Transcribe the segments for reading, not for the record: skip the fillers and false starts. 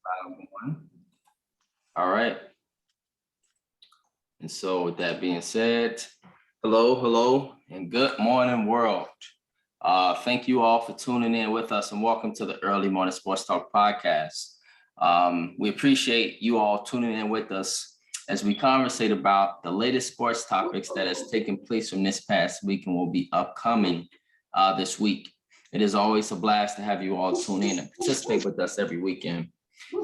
One. All right. And so with that being said, hello, and good morning, world. Thank you all for tuning in with us and welcome to the Early Morning Sports Talk podcast. We appreciate you all tuning in with us as we conversate about the latest sports topics that has taken place from this past week and will be upcoming this week. It is always a blast to have you all tune in and participate with us every weekend.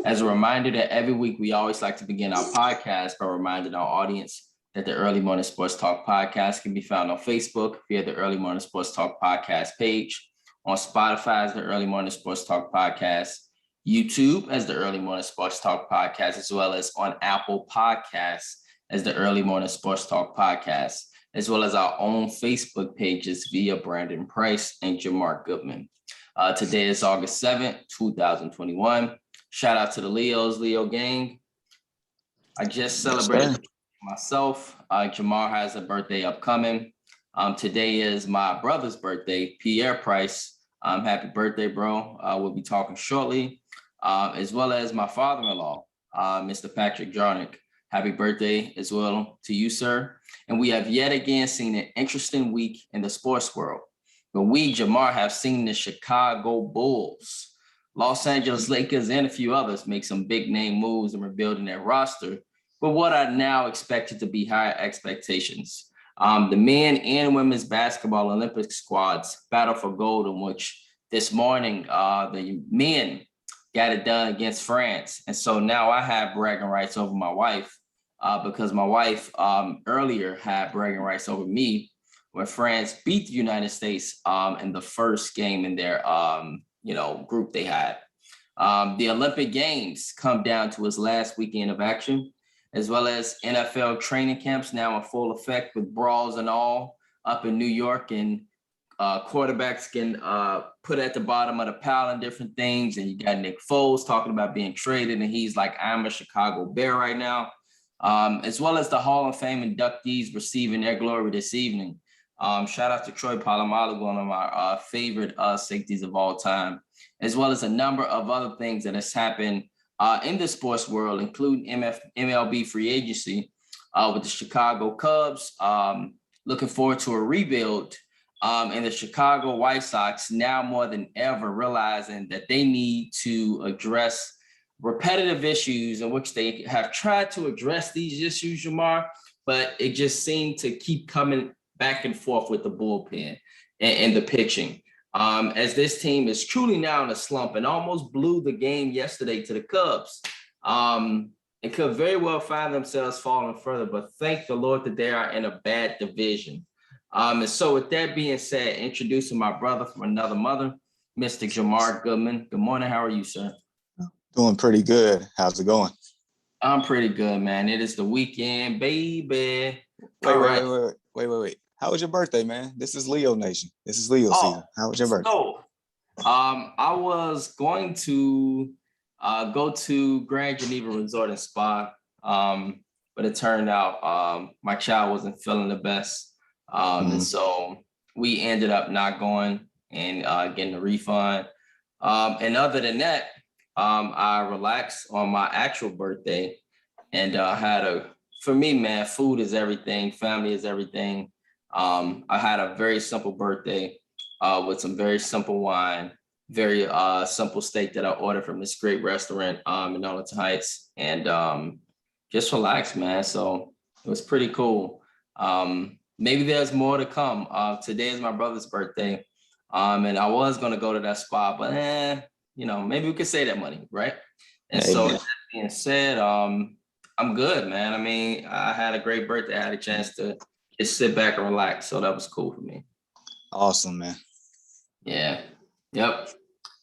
As a reminder that every week we always like to begin our podcast by reminding our audience that the Early Morning Sports Talk podcast can be found on Facebook via the Early Morning Sports Talk podcast page, on Spotify as the Early Morning Sports Talk podcast, YouTube as the Early Morning Sports Talk podcast, as well as on Apple Podcasts as the Early Morning Sports Talk podcast, as well as our own Facebook pages via Brandon Price and Jamar Goodman. Today is August 7th, 2021. Shout out to the Leos, Leo gang. I just celebrated myself. Jamar has a birthday upcoming. Today is my brother's birthday, Pierre Price. Happy birthday, bro. We'll be talking shortly, as well as my father-in-law, Mr. Patrick Jarnick. Happy birthday as well to you, sir. And we have yet again seen an interesting week in the sports world. But we, Jamar, have seen the Chicago Bulls, Los Angeles Lakers, and a few others make some big name moves and rebuilding their roster, but what are now expected to be higher expectations. The men and women's basketball Olympic squads battle for gold, in which this morning the men got it done against France. And so now I have bragging rights over my wife because my wife earlier had bragging rights over me when France beat the United States in the first game in their group they had. The Olympic Games come down to its last weekend of action, as well as NFL training camps now in full effect with brawls and all up in New York, and quarterbacks getting put at the bottom of the pile and different things. And you got Nick Foles talking about being traded, and he's like, I'm a Chicago Bear right now, as well as the Hall of Fame inductees receiving their glory this evening. Shout out to Troy Polamalu, one of my favorite safeties of all time, as well as a number of other things that has happened in the sports world, including MLB free agency with the Chicago Cubs. Looking forward to a rebuild, and the Chicago White Sox now more than ever realizing that they need to address repetitive issues in which they have tried to address these issues, Jamar, but it just seemed to keep coming back and forth with the bullpen and the pitching. As this team is truly now in a slump and almost blew the game yesterday to the Cubs. It could very well find themselves falling further, but thank the Lord that they are in a bad division. And so with that being said, introducing my brother from another mother, Mr. Jamar Goodman. Good morning. How are you, sir? Doing pretty good. How's it going? I'm pretty good, man. It is the weekend, baby. Wait. How was your birthday, man? This is Leo Nation. This is Leo season. How was your birthday? So, I was going to go to Grand Geneva Resort and Spa, but it turned out my child wasn't feeling the best. And so we ended up not going and getting a refund. And other than that, I relaxed on my actual birthday and for me, man, food is everything. Family is everything. I had a very simple birthday with some very simple wine, very simple steak that I ordered from this great restaurant in Arlington Heights, and just relaxed, man. So it was pretty cool. Maybe there's more to come. Today is my brother's birthday, and I was going to go to that spa, but maybe we could save that money, right? And so that being said, I'm good, man. I mean, I had a great birthday. I had a chance to just sit back and relax. So that was cool for me. Awesome, man. Yeah. Yep.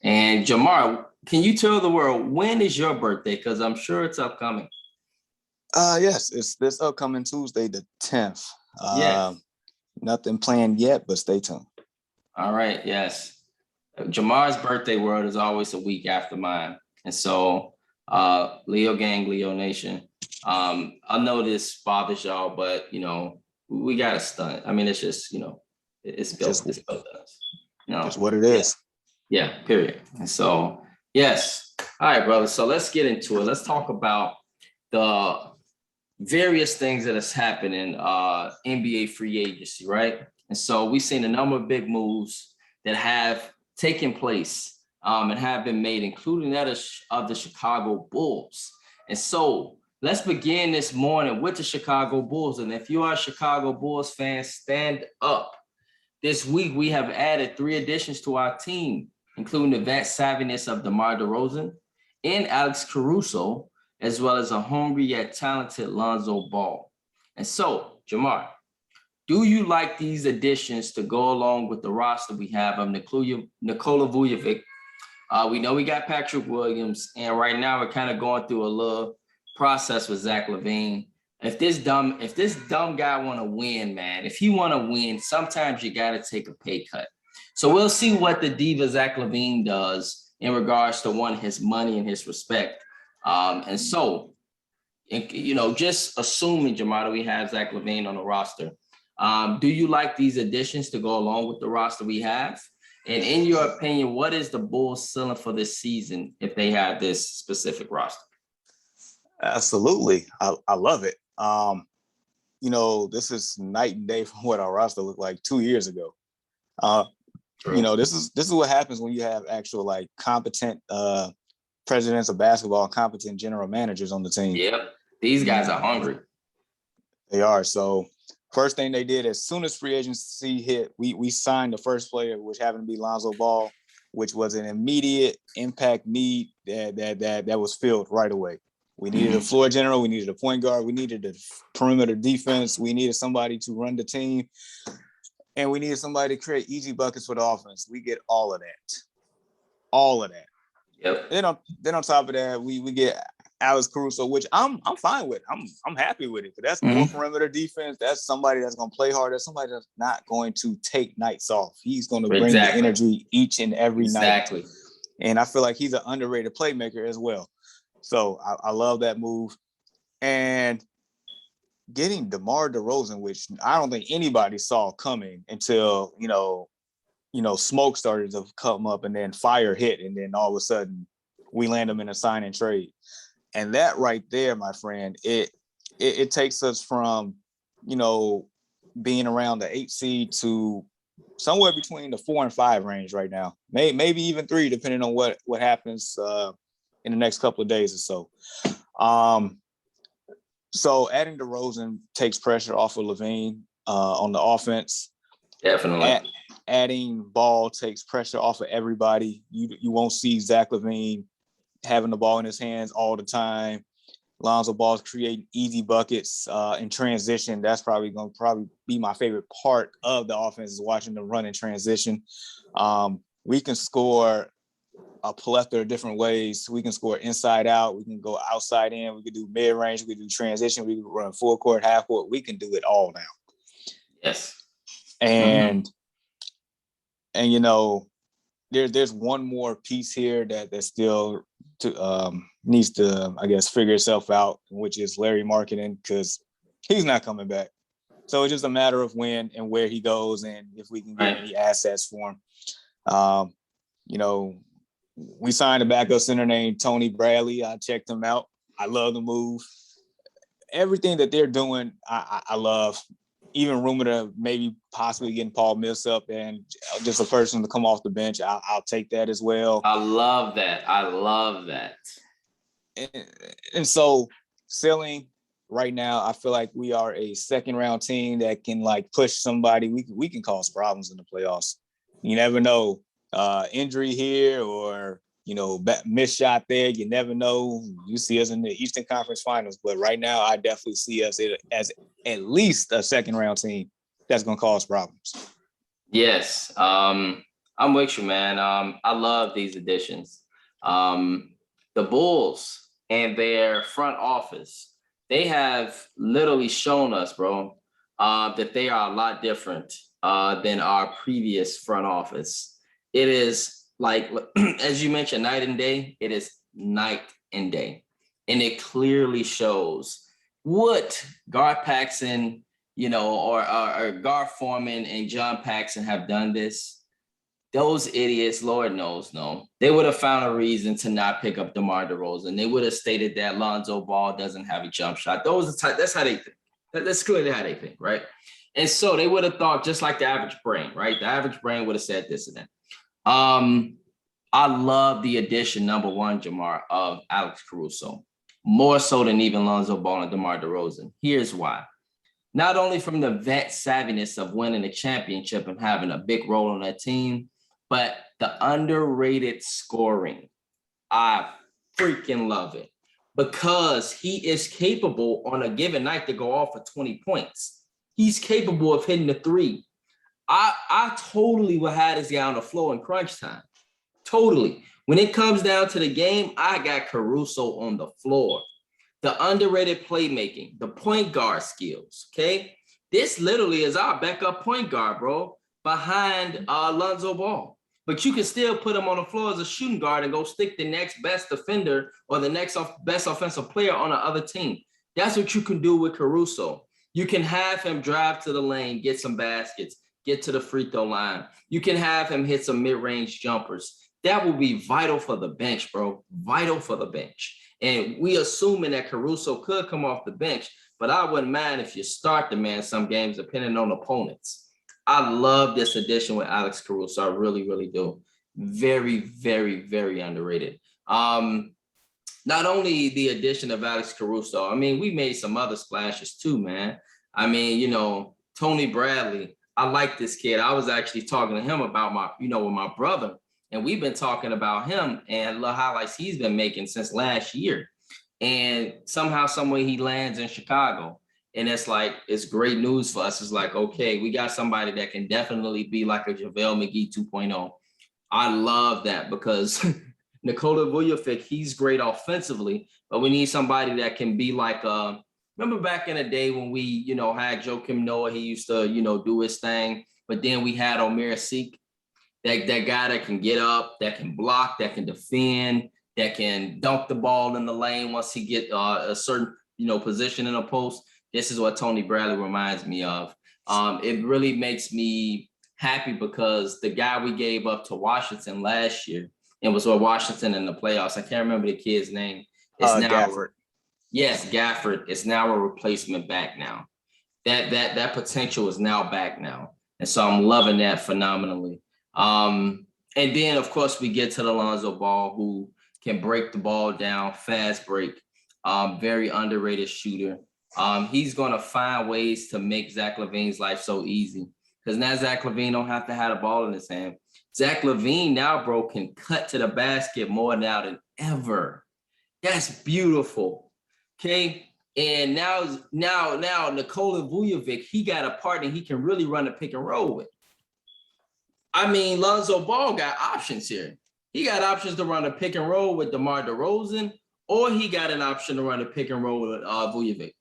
And Jamar, can you tell the world, when is your birthday? Because I'm sure it's upcoming. Yes, it's this upcoming Tuesday, the 10th. Yeah. Nothing planned yet, but stay tuned. All right. Yes. Jamar's birthday world is always a week after mine. And so Leo gang, Leo Nation. I know this bothers y'all, but we got to stunt. I mean, it's just, it's built us. Just what it is. Yeah, period. And so Yes. All right, brother. So let's get into it. Let's talk about the various things that has happened in NBA free agency, right? And so we've seen a number of big moves that have taken place and have been made, including that of the Chicago Bulls. And so let's begin this morning with the Chicago Bulls. And if you are a Chicago Bulls fan, stand up. This week, we have added 3 additions to our team, including the vet savviness of DeMar DeRozan and Alex Caruso, as well as a hungry yet talented Lonzo Ball. And so, Jamar, do you like these additions to go along with the roster we have of Nikola Vujovic? We know we got Patrick Williams, and right now we're kind of going through a little process with Zach LaVine. If this dumb guy want to win, man, if he want to win, sometimes you got to take a pay cut. So we'll see what the diva Zach LaVine does in regards to his money and his respect. And so, just assuming Jamada, we have Zach LaVine on the roster. Do you like these additions to go along with the roster we have? And in your opinion, what is the Bulls ceiling for this season if they have this specific roster? Absolutely. I love it. This is night and day from what our roster looked like 2 years ago. This is what happens when you have actual like competent presidents of basketball, competent general managers on the team. Yep. These guys are hungry. They are. So first thing they did as soon as free agency hit, we signed the first player, which happened to be Lonzo Ball, which was an immediate impact need that was filled right away. We needed a floor general. We needed a point guard. We needed a perimeter defense. We needed somebody to run the team. And we needed somebody to create easy buckets for the offense. We get all of that. All of that. Yep. Then on top of that, we get Alex Caruso, which I'm fine with. I'm happy with it. That's more perimeter defense. That's somebody that's going to play hard. That's somebody that's not going to take nights off. He's going to bring the energy each and every night. And I feel like he's an underrated playmaker as well. So I love that move. And getting DeMar DeRozan, which I don't think anybody saw coming until, smoke started to come up and then fire hit. And then all of a sudden we land them in a sign and trade. And that right there, my friend, it takes us from, being around the 8 seed to somewhere between the 4 and 5 range right now. Maybe even 3, depending on what happens in the next couple of days or so. So adding DeRozan takes pressure off of LaVine on the offense. Definitely. Adding Ball takes pressure off of everybody. You won't see Zach LaVine having the ball in his hands all the time. Lonzo Ball's creating easy buckets in transition. That's probably going to be my favorite part of the offense is watching them run in transition. We can score a plethora of different ways. We can score inside out. We can go outside in. We can do mid range. We can do transition. We can run full court, half court. We can do it all now. Yes. And there's one more piece here that still needs to, I guess, figure itself out, which is Larry Marketing, because he's not coming back. So it's just a matter of when and where he goes and if we can get any assets for him. We signed a backup center named Tony Bradley. I checked him out. I love the move. Everything that they're doing, I love. Even rumored of maybe possibly getting Paul Millsap and just a person to come off the bench. I'll take that as well. I love that. And so selling right now, I feel like we are a second round team that can like push somebody. We can cause problems in the playoffs. You never know. Injury here or missed shot there. You never know. You see us in the Eastern Conference Finals, but right now I definitely see us as at least a second round team that's going to cause problems. Yes, I'm with you, man. I love these additions. The Bulls and their front office, they have literally shown us, bro, that they are a lot different than our previous front office. It is like, as you mentioned, night and day. It is night and day. And it clearly shows what Gar Paxson, or Gar Forman and John Paxson have done this. those idiots, Lord knows, no, they would have found a reason to not pick up DeMar DeRozan. They would have stated that Lonzo Ball doesn't have a jump shot. That's how they think. That's clearly how they think, right? And so they would have thought just like the average brain, right? The average brain would have said this and that. I love the addition, number one, Jamar, of Alex Caruso, more so than even Lonzo Ball and DeMar DeRozan. Here's why. Not only from the vet savviness of winning a championship and having a big role on that team, but the underrated scoring. I freaking love it because he is capable on a given night to go off for 20 points. He's capable of hitting the three. I totally will have this guy on the floor in crunch time. Totally. When it comes down to the game, I got Caruso on the floor. The underrated playmaking, the point guard skills, okay? This literally is our backup point guard, bro, behind Lonzo Ball. But you can still put him on the floor as a shooting guard and go stick the next best defender or the next best offensive player on the other team. That's what you can do with Caruso. You can have him drive to the lane, get some baskets, get to the free throw line. You can have him hit some mid-range jumpers. That will be vital for the bench, bro. Vital for the bench. And we assuming that Caruso could come off the bench, but I wouldn't mind if you start the man some games depending on opponents. I love this addition with Alex Caruso. I really, really do. Very, very, very underrated. Not only the addition of Alex Caruso, I mean, we made some other splashes too, man. I mean, you know, Tony Bradley, I like this kid. I was actually talking to him about with my brother. And we've been talking about him and the highlights he's been making since last year. And somehow, some way he lands in Chicago. And it's great news for us. It's like, okay, we got somebody that can definitely be like a JaVale McGee 2.0. I love that because Nikola Vujovic, he's great offensively, but we need somebody that can be like, remember back in the day when we, had Joakim Noah, he used to, do his thing, but then we had Omer Asik, that guy that can get up, that can block, that can defend, that can dunk the ball in the lane once he get a certain, position in a post. This is what Tony Bradley reminds me of. It really makes me happy because the guy we gave up to Washington last year, and was with Washington in the playoffs. I can't remember the kid's name. It's now Gafford. Yes, Gafford is now a replacement back now. That potential is now back now. And so I'm loving that phenomenally. And then, of course, we get to the Lonzo Ball, who can break the ball down, fast break, very underrated shooter. He's going to find ways to make Zach LaVine's life so easy because now Zach LaVine don't have to have the ball in his hand. Zach LaVine now, bro, can cut to the basket more now than ever. That's beautiful. Okay. And now Nikola Vujovic, he got a partner he can really run a pick and roll with. I mean, Lonzo Ball got options here. He got options to run a pick and roll with DeMar DeRozan, or he got an option to run a pick and roll with Vujovic.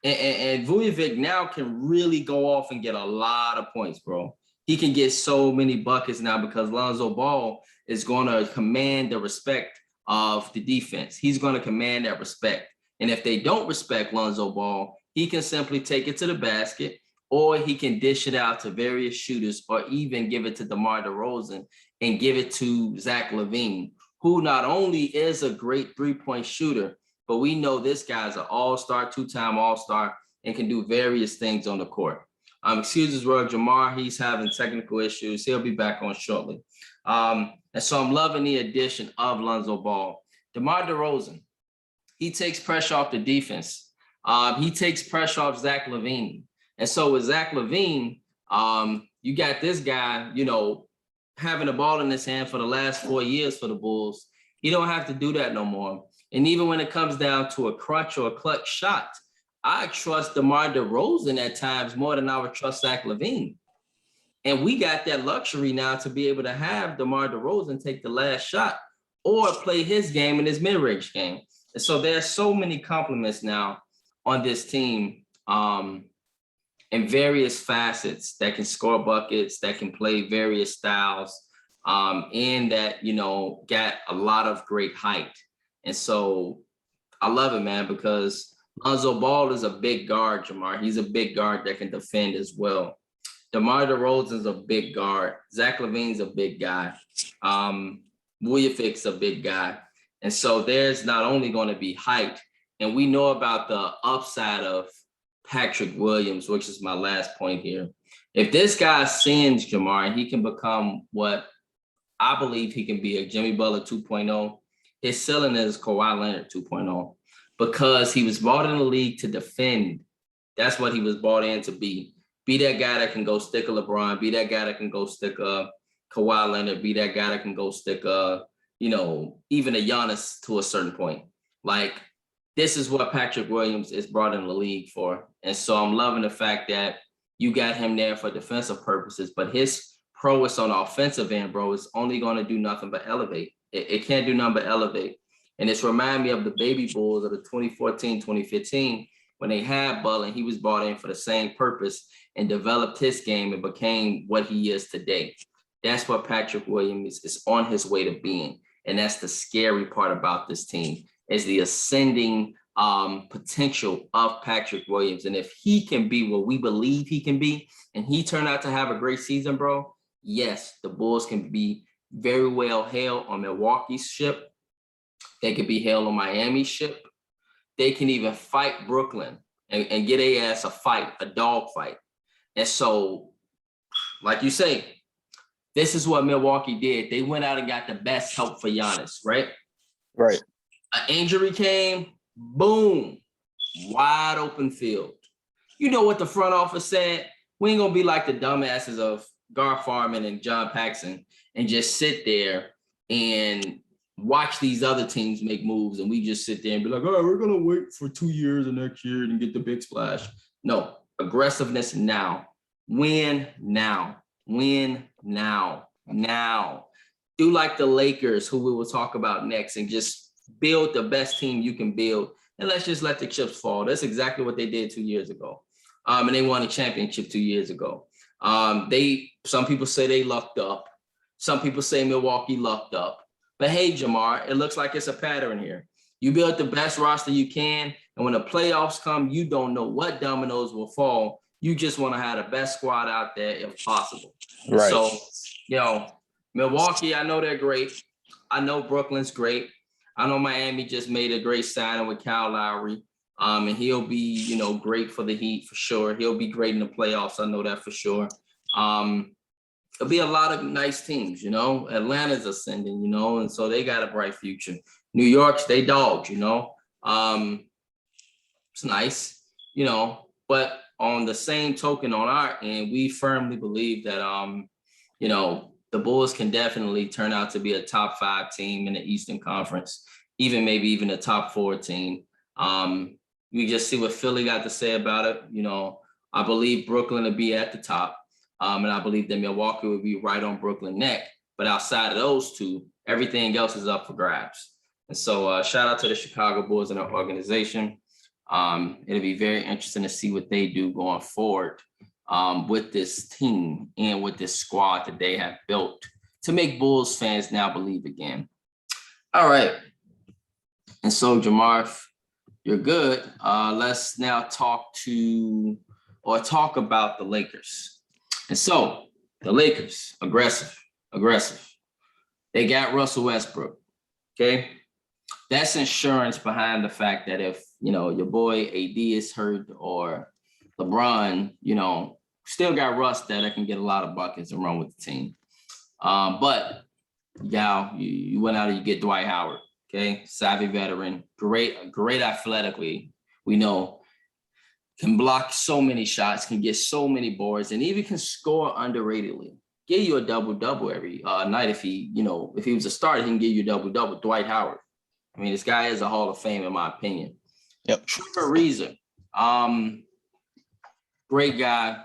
And Vujovic now can really go off and get a lot of points, bro. He can get so many buckets now because Lonzo Ball is going to command the respect of the defense. He's going to command that respect. And if they don't respect Lonzo Ball, he can simply take it to the basket, or he can dish it out to various shooters, or even give it to DeMar DeRozan and give it to Zach LaVine, who not only is a great three-point shooter, but we know this guy's an all-star, two-time all-star, and can do various things on the court. Excuse us, Roy Jamar, he's having technical issues. He'll be back on shortly. And so I'm loving the addition of Lonzo Ball. DeMar DeRozan, he takes pressure off the defense. He takes pressure off Zach LaVine. And so with Zach LaVine, you got this guy, having the ball in his hand for the last 4 years for the Bulls. He don't have to do that no more. And even when it comes down to a crunch or a clutch shot, I trust DeMar DeRozan at times more than I would trust Zach LaVine. And we got that luxury now to be able to have DeMar DeRozan take the last shot or play his game in his mid-range game. And so there's so many compliments now on this team in various facets that can score buckets, that can play various styles, and that, got a lot of great height. And so I love it, man, because Lonzo Ball is a big guard, Jamar. He's a big guard that can defend as well. DeMar DeRozan's a big guard. Zach LaVine's a big guy. William Fick's a big guy. And so there's not only going to be height, and we know about the upside of Patrick Williams, which is my last point here. If this guy sends Jamar, he can become what I believe he can be, a Jimmy Butler 2.0. His ceiling is Kawhi Leonard 2.0 because he was brought in the league to defend. That's what he was brought in to be. Be that guy that can go stick a LeBron, be that guy that can go stick a Kawhi Leonard, be that guy that can go stick a, even a Giannis to a certain point. Like, this is what Patrick Williams is brought in the league for. And so I'm loving the fact that you got him there for defensive purposes, but his prowess on the offensive end, bro, is only going to do nothing but elevate. It can't do nothing but elevate. And it's remind me of the baby Bulls of the 2014, 2015, when they had Butler and he was brought in for the same purpose and developed his game and became what he is today. That's what Patrick Williams is on his way to being. And that's the scary part about this team, is the ascending potential of Patrick Williams. And if he can be what we believe he can be, and he turned out to have a great season, bro, yes, the Bulls can be very well held on Milwaukee's ship. They could be held on Miami's ship. They can even fight Brooklyn and get a ass a fight, a dog fight. And so, like you say, this is what Milwaukee did. They went out and got the best help for Giannis, right? Right. An injury came, boom, wide open field. You know what the front office said? We ain't gonna be like the dumbasses of Gar Farman and John Paxson and just sit there and watch these other teams make moves, and we just sit there and be like, all right, we're gonna wait for 2 years and next year and get the big splash. No, aggressiveness now. Win now. Win now. Now. Do like the Lakers, who we will talk about next, and just build the best team you can build, and let's just let the chips fall. That's exactly what they did 2 years ago. And they won a championship 2 years ago. Some people say they lucked up. Some people say Milwaukee lucked up. But hey, Jamar, it looks like it's a pattern here. You build the best roster you can, and when the playoffs come, you don't know what dominoes will fall. You just want to have the best squad out there if possible. Right. So, Milwaukee, I know they're great. I know Brooklyn's great. I know Miami just made a great signing with Kyle Lowry. And he'll be, great for the Heat for sure. He'll be great in the playoffs. I know that for sure. There'll be a lot of nice teams, Atlanta's ascending, and so they got a bright future. New York's, they dogs, it's nice, but on the same token on our end, we firmly believe that, the Bulls can definitely turn out to be a top 5 team in the Eastern Conference, maybe even a top 4 team. We just see what Philly got to say about it. I believe Brooklyn will be at the top. And I believe that Milwaukee will be right on Brooklyn neck. But outside of those two, everything else is up for grabs. And so shout out to the Chicago Bulls and their organization. It'll be very interesting to see what they do going forward with this team and with this squad that they have built to make Bulls fans now believe again. All right. And so, Jamar, you're good. Let's now talk about the Lakers. And so the Lakers, aggressive. They got Russell Westbrook, okay? That's insurance behind the fact that if, your boy AD is hurt or LeBron, still got Russ there that can get a lot of buckets and run with the team. But you went out and you get Dwight Howard, okay? Savvy veteran, great athletically, we know. Can block so many shots, can get so many boards, and even can score underratedly. Give you a double-double every night. If he was a starter, he can give you a double-double. Dwight Howard. I mean, this guy is a Hall of Fame, in my opinion. Yep. Trevor Ariza, great guy,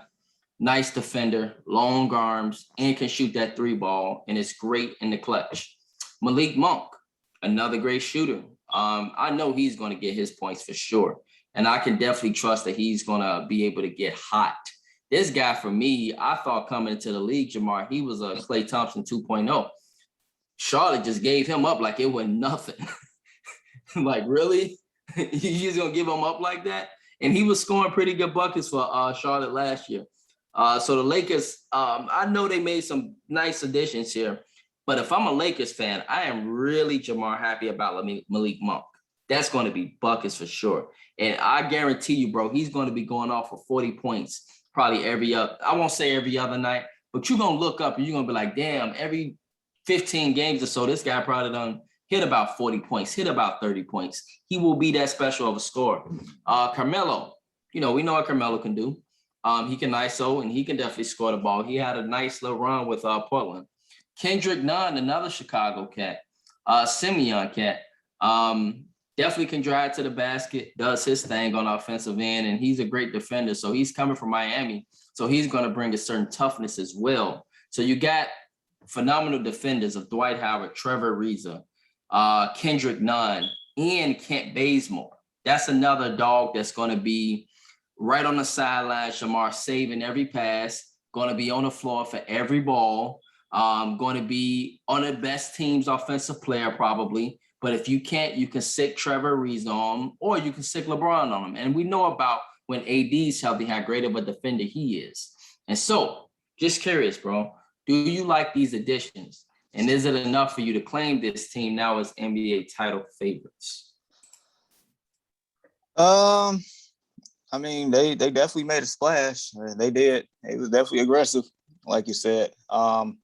nice defender, long arms, and can shoot that 3 ball, and is great in the clutch. Malik Monk, another great shooter. I know he's going to get his points for sure. And I can definitely trust that he's going to be able to get hot. This guy, for me, I thought coming into the league, Jamar, he was a Klay Thompson 2.0. Charlotte just gave him up like it was nothing. Like, really? You just going to give him up like that? And he was scoring pretty good buckets for Charlotte last year. So the Lakers, I know they made some nice additions here, but if I'm a Lakers fan, I am really Jamar happy about Malik Monk. That's going to be buckets for sure. And I guarantee you, bro, he's going to be going off for 40 points probably I won't say every other night, but you're going to look up and you're going to be like, damn, every 15 games or so, this guy probably done hit about 40 points, hit about 30 points. He will be that special of a scorer. Carmelo, we know what Carmelo can do. He can ISO and he can definitely score the ball. He had a nice little run with Portland. Kendrick Nunn, another Chicago cat. Simeon cat. Definitely can drive to the basket, does his thing on offensive end, and he's a great defender. So he's coming from Miami. So he's going to bring a certain toughness as well. So you got phenomenal defenders of Dwight Howard, Trevor Ariza, Kendrick Nunn, and Kent Bazemore. That's another dog that's going to be right on the sideline, Jamar, saving every pass, going to be on the floor for every ball, going to be on the best team's offensive player probably. But if you can't, you can sick Trevor Ariza on him, or you can sick LeBron on him. And we know about when AD's healthy, how great of a defender he is. And so, just curious, bro, do you like these additions? And is it enough for you to claim this team now as NBA title favorites? I mean, they definitely made a splash. They did. It was definitely aggressive, like you said. I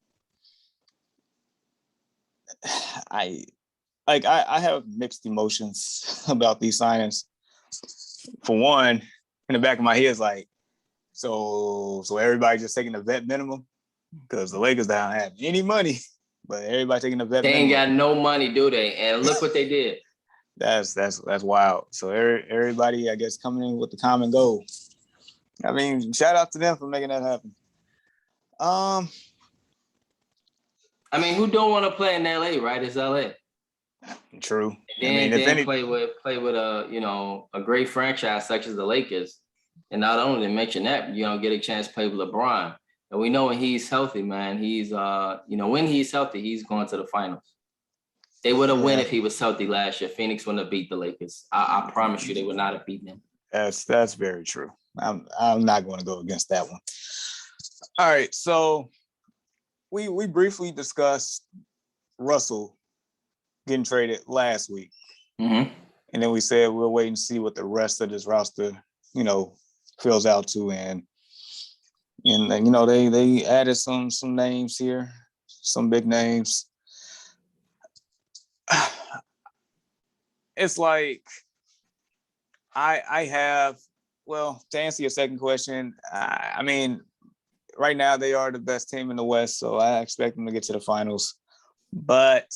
have mixed emotions about these signings. For one, in the back of my head is like, so everybody just taking the vet minimum because the Lakers don't have any money, but everybody taking the vet minimum. They ain't got no money, do they? And look what they did. That's wild. So everybody, I guess, coming in with the common goal. I mean, shout out to them for making that happen. I mean, who don't want to play in LA, right? It's LA. True. And then play with a great franchise such as the Lakers. And not only to mention that, get a chance to play with LeBron. And we know when he's healthy, man, he's when he's healthy, he's going to the finals. They would have won if he was healthy last year. Phoenix wouldn't have beat the Lakers. I promise you, they would not have beaten them. That's very true. I'm not going to go against that one. All right, so we briefly discussed Russell getting traded last week, and then we said we'll wait and see what the rest of this roster, fills out to, and they added some names here, some big names. It's like I have, well, to answer your second question, I mean, right now they are the best team in the West, so I expect them to get to the finals. But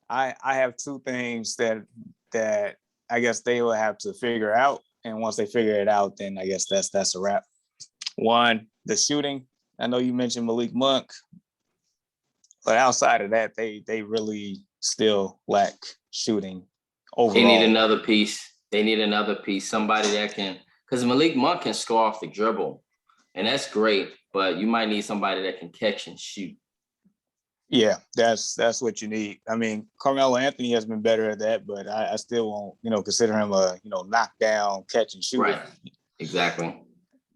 I have two things that I guess they will have to figure out, and once they figure it out, then I guess that's a wrap. One, the shooting. I know you mentioned Malik Monk, but outside of that, they really still lack shooting overall. They need another piece. Somebody that can, because Malik Monk can score off the dribble, and that's great, but you might need somebody that can catch and shoot. Yeah, that's what you need. I mean, Carmelo Anthony has been better at that, but I still won't, consider him a, knockdown catch and shoot. Right, exactly.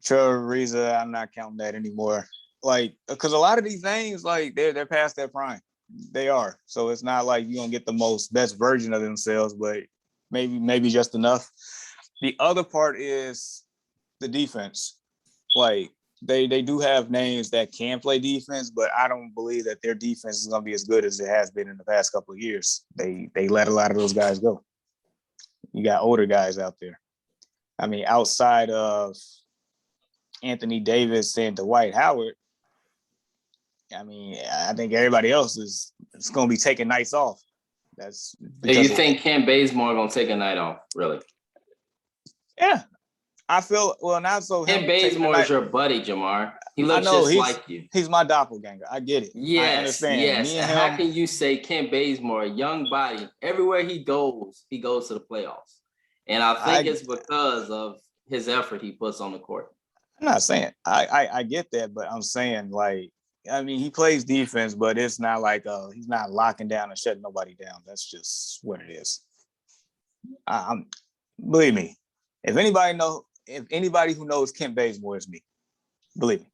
Trevor Ariza, I'm not counting that anymore. Like, because a lot of these names, like, they're past their prime. They are. So it's not like you're gonna get the best version of themselves, but maybe just enough. The other part is the defense. Like, they do have names that can play defense, but I don't believe that their defense is gonna be as good as it has been in the past couple of years. They let a lot of those guys go. You got older guys out there. I mean, outside of Anthony Davis and Dwight Howard, I mean, I think everybody else is going to be taking nights off. That's because you think Kent Bazemore going to take a night off, really? Yeah. I feel, well, not so. Kent Bazemore is your buddy, Jamar. He looks just like you. He's my doppelganger. I get it. Yes, I understand. Yes. How can you say Kent Bazemore, a young body, everywhere he goes to the playoffs? And I think it's because of his effort he puts on the court. I'm not saying I get that, but I'm saying, like, I mean, he plays defense, but it's not like he's not locking down and shutting nobody down. That's just what it is. Believe me, if anybody who knows Kent Bazemore, is me. Believe me.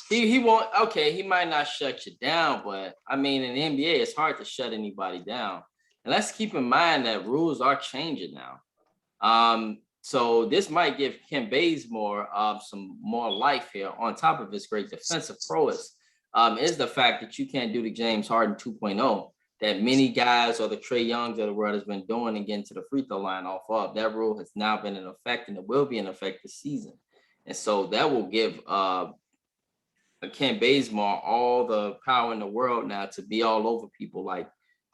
He won't. Okay, he might not shut you down, but I mean, in the NBA, it's hard to shut anybody down. And let's keep in mind that rules are changing now. So this might give Ken Bazemore some more life here. On top of his great defensive prowess, is the fact that you can't do the James Harden 2.0 that many guys or the Trae Youngs of the world has been doing and getting to the free throw line off of. That rule has now been in effect and it will be in effect this season. And so that will give Ken Bazemore all the power in the world now to be all over people. Like,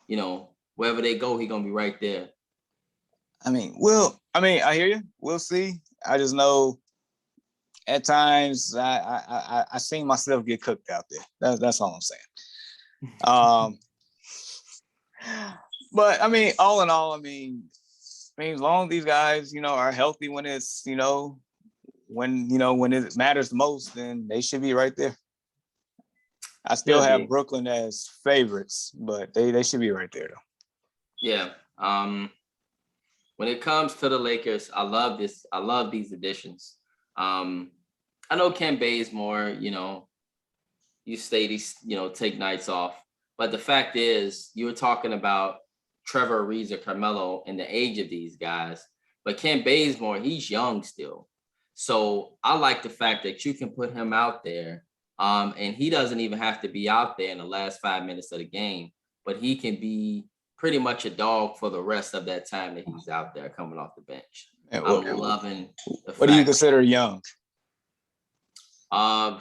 you know, wherever they go, he's gonna be right there. I hear you. We'll see. I just know at times I seen myself get cooked out there. That's all I'm saying. But I mean, all in all, I mean, as long as these guys, are healthy when it's, when it matters the most, then they should be right there. I still have Brooklyn as favorites, but they should be right there though. Yeah. When it comes to the Lakers, I love this. I love these additions. I know Ken Bazemore, you say these, take nights off. But the fact is, you were talking about Trevor Ariza, Carmelo, and the age of these guys. But Ken Bazemore, he's young still. So I like the fact that you can put him out there, and he doesn't even have to be out there in the last 5 minutes of the game, but he can be pretty much a dog for the rest of that time that he's out there coming off the bench. I'm loving the fact. What do you consider young? I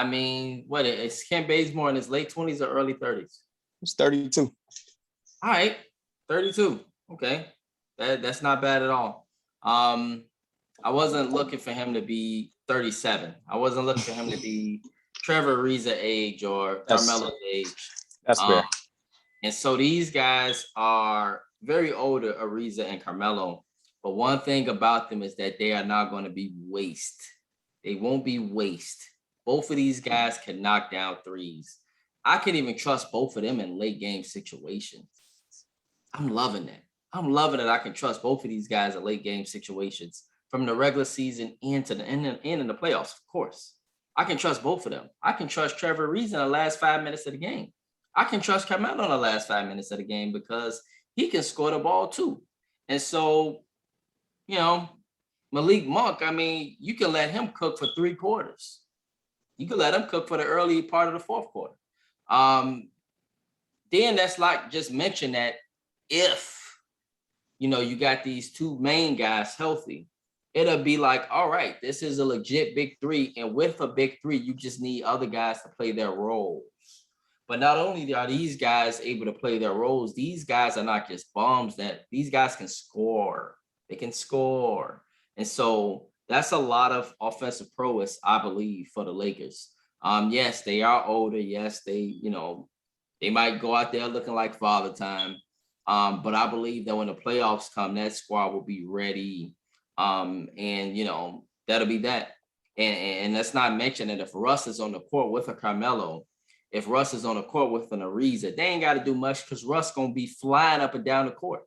mean, what is Ken Bazemore in his late 20s or early 30s? He's 32. All right, 32. Okay, that's not bad at all. I wasn't looking for him to be 37. I wasn't looking for him to be Trevor Ariza age or Carmelo's age. That's fair. And so these guys are very older, Ariza and Carmelo. But one thing about them is that they are not going to be waste. They won't be waste. Both of these guys can knock down threes. I can even trust both of them in late game situations. I'm loving that. I'm loving that I can trust both of these guys in late game situations from the regular season into the end in the playoffs, of course. I can trust both of them. I can trust Trevor Ariza in the last 5 minutes of the game. I can trust Carmelo in the last 5 minutes of the game because he can score the ball too. And so, Malik Monk, I mean, you can let him cook for 3 quarters. You can let him cook for the early part of the 4th quarter. Then that's like just mention that if, you got these 2 main guys healthy, it'll be like, all right, this is a legit big 3. And with a big 3, you just need other guys to play their roles. But not only are these guys able to play their roles, these guys are not just bums. That these guys can score. They can score. And so that's a lot of offensive prowess, I believe, for the Lakers. Yes, they are older. Yes, they might go out there looking like father time. But I believe that when the playoffs come, that squad will be ready. And that'll be that. And let's not mention that if Russ is on the court with a Carmelo, if Russ is on the court with an Ariza, they ain't got to do much because Russ going to be flying up and down the court.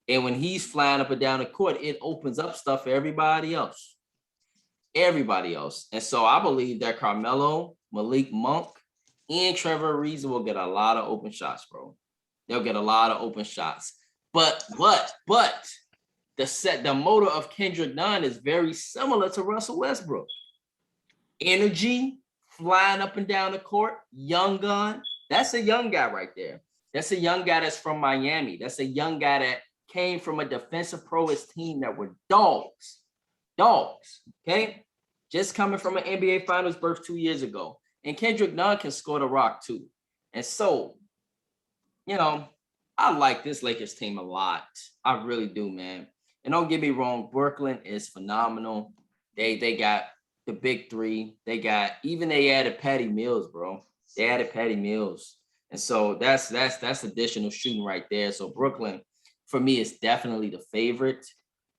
And when he's flying up and down the court, it opens up stuff for everybody else. Everybody else. And so I believe that Carmelo, Malik Monk, and Trevor Ariza will get a lot of open shots, bro. They'll get a lot of open shots. But the motor of Kendrick Nunn is very similar to Russell Westbrook. Energy, flying up and down the court, young gun. That's a young guy right there. That's a young guy that's from Miami. That's a young guy that came from a defensive prowess team that were dogs, okay? Just coming from an NBA Finals berth 2 years ago. And Kendrick Nunn can score the rock too. And so, I like this Lakers team a lot. I really do, man. And don't get me wrong, Brooklyn is phenomenal. They got the big 3. They added Patty Mills, bro. They added Patty Mills. And so that's additional shooting right there. So Brooklyn, for me, is definitely the favorite,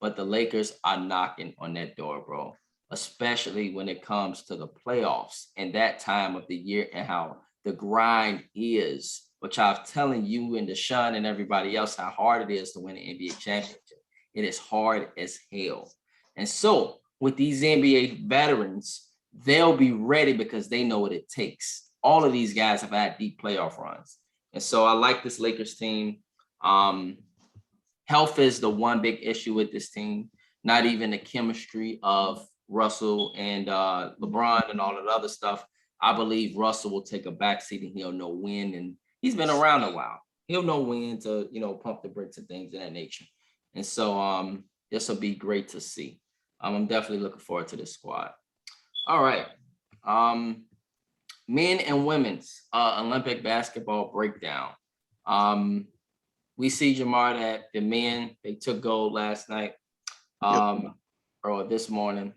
but the Lakers are knocking on that door, bro, especially when it comes to the playoffs and that time of the year and how the grind is, which I'm telling you and Deshaun and everybody else how hard it is to win an NBA championship. It is hard as hell. And so with these NBA veterans, they'll be ready because they know what it takes. All of these guys have had deep playoff runs. And so I like this Lakers team. Health is the one big issue with this team, not even the chemistry of Russell and LeBron and all of the other stuff. I believe Russell will take a backseat and he'll know when. And he's been around a while. He'll know when to, pump the brakes and things of that nature. And so this will be great to see. I'm definitely looking forward to this squad. All right. Men and women's Olympic basketball breakdown. We see, Jamar, that the men, they took gold last night or this morning.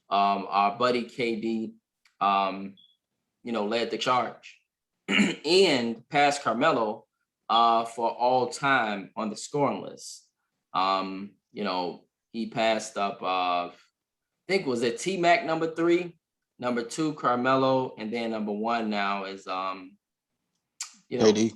Our buddy KD, led the charge and passed Carmelo for all time on the scoring list. He passed up, I think, was it T-Mac number 3, number 2, Carmelo, and then number 1 now is, KD.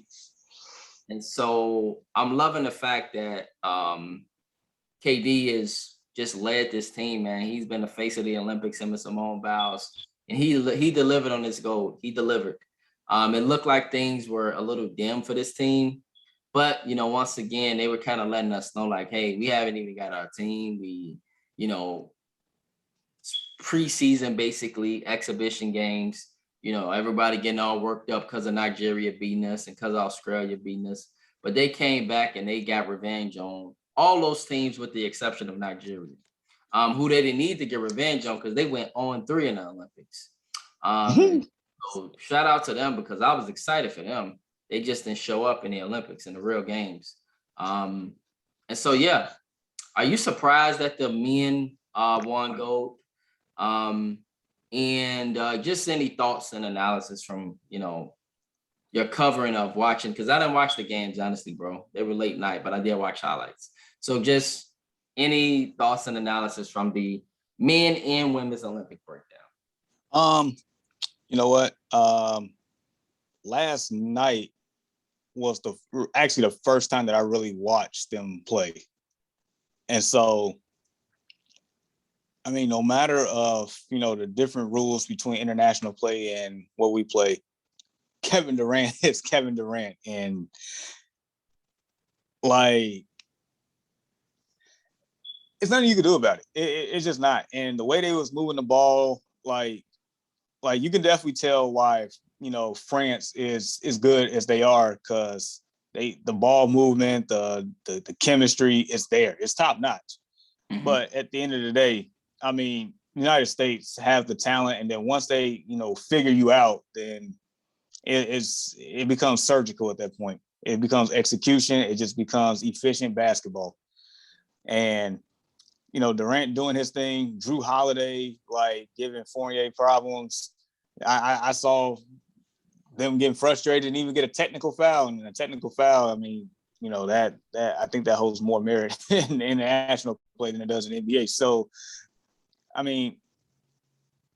And so I'm loving the fact that KD is just led this team, man. He's been the face of the Olympics, him and Simone Biles, and he delivered on this gold. He delivered. It looked like things were a little dim for this team, but once again, they were kind of letting us know, like, hey, we haven't even got our team. We, preseason, basically exhibition games. Everybody getting all worked up because of Nigeria beating us and because of Australia beating us. But they came back and they got revenge on all those teams with the exception of Nigeria, who they didn't need to get revenge on because they went 0-3 in the Olympics. So shout out to them because I was excited for them. They just didn't show up in the Olympics in the real games. And so, yeah, are you surprised that the men won gold? And just any thoughts and analysis from, your covering of watching, because I didn't watch the games, honestly, bro. They were late night, but I did watch highlights. So just any thoughts and analysis from the men and women's Olympic breakdown. You know what? Last night was actually the first time that I really watched them play. And so, I mean, no matter of, the different rules between international play and what we play, Kevin Durant is Kevin Durant. And like, it's nothing you can do about it. It's just not. And the way they was moving the ball, like you can definitely tell why, France is good as they are, because the ball movement, the chemistry is there. It's top notch. Mm-hmm. But at the end of the day, I mean, United States have the talent, and then once they, figure you out, then it becomes surgical at that point. It becomes execution. It just becomes efficient basketball. And, Durant doing his thing, Drew Holiday, like, giving Fournier problems. I saw them getting frustrated and even get a technical foul. And a technical foul, I mean, that I think that holds more merit in international play than it does in NBA. So, I mean,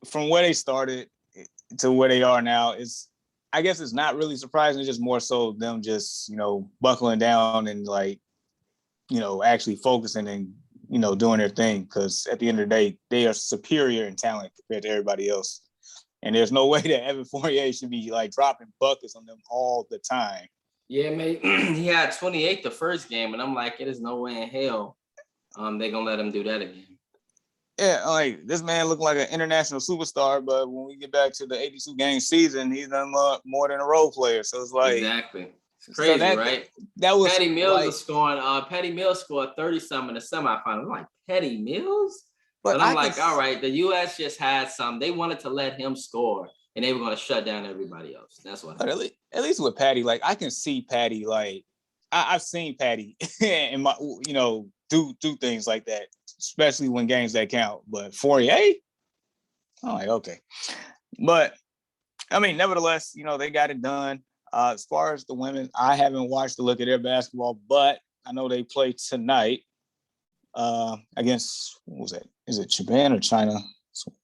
from where they started to where they are now, I guess it's not really surprising. It's just more so them just, buckling down and, like, actually focusing and, doing their thing. Because at the end of the day, they are superior in talent compared to everybody else. And there's no way that Evan Fournier should be, like, dropping buckets on them all the time. Yeah, mate. He had 28 the first game, and I'm like, it is no way in hell they're going to let him do that again. Yeah, like, this man looked like an international superstar, but when we get back to the 82 game season, he's done more than a role player. So it's like, exactly, it's crazy, so right? That was Patty Mills was scoring. Patty Mills scored 30-something in the semifinal. I'm like, Patty Mills, but I'm like, all right, the U.S. just had some. They wanted to let him score, and they were going to shut down everybody else. That's what. But at least with Patty, like, I can see Patty. Like, I've seen Patty and my, do things like that, especially when games that count. But Fourier, I'm like, okay. But I mean, nevertheless, they got it done. As far as the women, I haven't watched a look at their basketball, but I know they play tonight against, what was that? Is it Japan or China?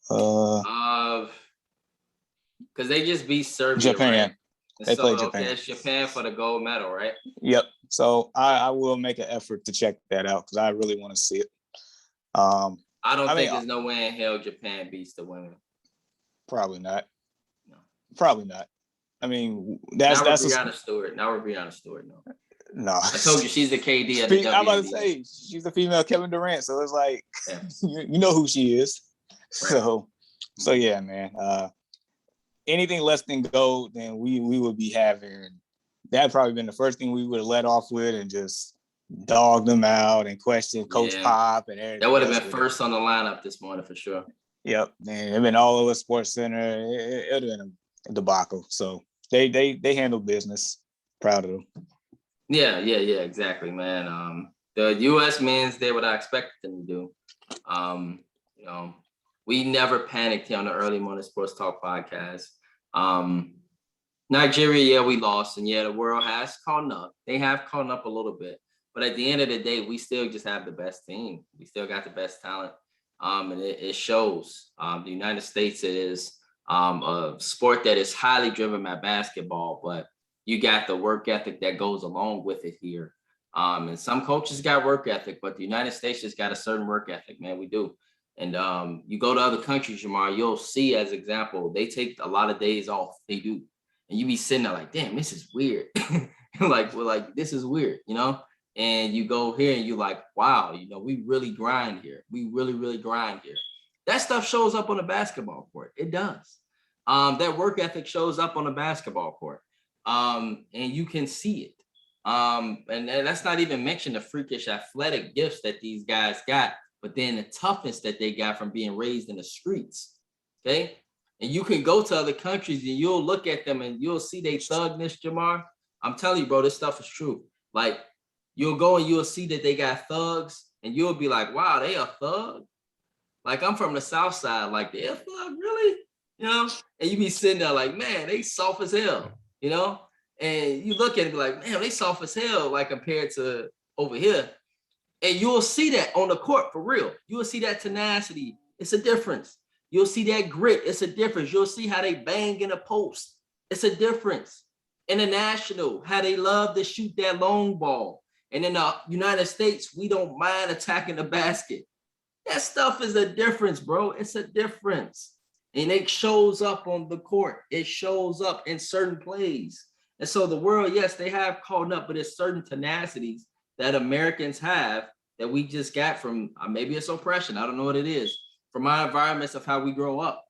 Because they just beat Serbia. Japan. Right? They play Japan. Okay, it's Japan for the gold medal, right? Yep. So I will make an effort to check that out because I really want to see it. I don't think there's no way in hell Japan beats the women. Probably not. No. Probably not. I mean, Now we're that's Brianna Stewart. Now we're Brianna Stewart. No. no. I told you she's the KD of the I'm about to WNBA. say she's the female Kevin Durant, so it's like Yeah. you know who she is. Right. So yeah, man. Anything less than gold, then we would be having. That'd probably been the first thing we would have let off with, and just dog them out and question Coach Pop and everything. That would have been first on the lineup this morning for sure. Yep, man. It'd been all over Sports Center. It would have been a debacle. So they handle business. Proud of them. Yeah, exactly, man. The U.S. men's did what I expected them to do. You know, we never panicked here on the Early Morning Sports Talk podcast. Nigeria, yeah, we lost, and yeah, the world has caught up. They have caught up a little bit, but at the end of the day, we still just have the best team. We still got the best talent, and it shows. The United States is a sport that is highly driven by basketball, but you got the work ethic that goes along with it here. And some coaches got work ethic, but the United States just got a certain work ethic, man. We do. And you go to other countries, Jamar, you'll see as example, they take a lot of days off. They do. And you be sitting there like, damn, this is weird. This is weird, you know? And you go here and you're like, wow, you know, we really grind here. We really, really grind here. That stuff shows up on the basketball court. It does. That work ethic shows up on the basketball court. And you can see it. And that's not even mention the freakish athletic gifts that these guys got, but then the toughness that they got from being raised in the streets. Okay. And you can go to other countries and you'll look at them and you'll see they thugness, Jamar. I'm telling you, bro, this stuff is true. Like you'll go and you'll see that they got thugs and you'll be like, wow, they a thug. Like I'm from the South Side, like they're a thug, really? You know? And you be sitting there like, man, they soft as hell, you know? And you look at it and be like, man, they soft as hell, like compared to over here. And you'll see that on the court for real. You'll see that tenacity. It's a difference. You'll see that grit. It's a difference. You'll see how they bang in a post. It's a difference. International, how they love to shoot that long ball. And in the United States, we don't mind attacking the basket. That stuff is a difference, bro. It's a difference. And it shows up on the court. It shows up in certain plays. And so the world, yes, they have caught up, but it's certain tenacities that Americans have that we just got from maybe it's oppression. I don't know what it is. From our environments of how we grow up.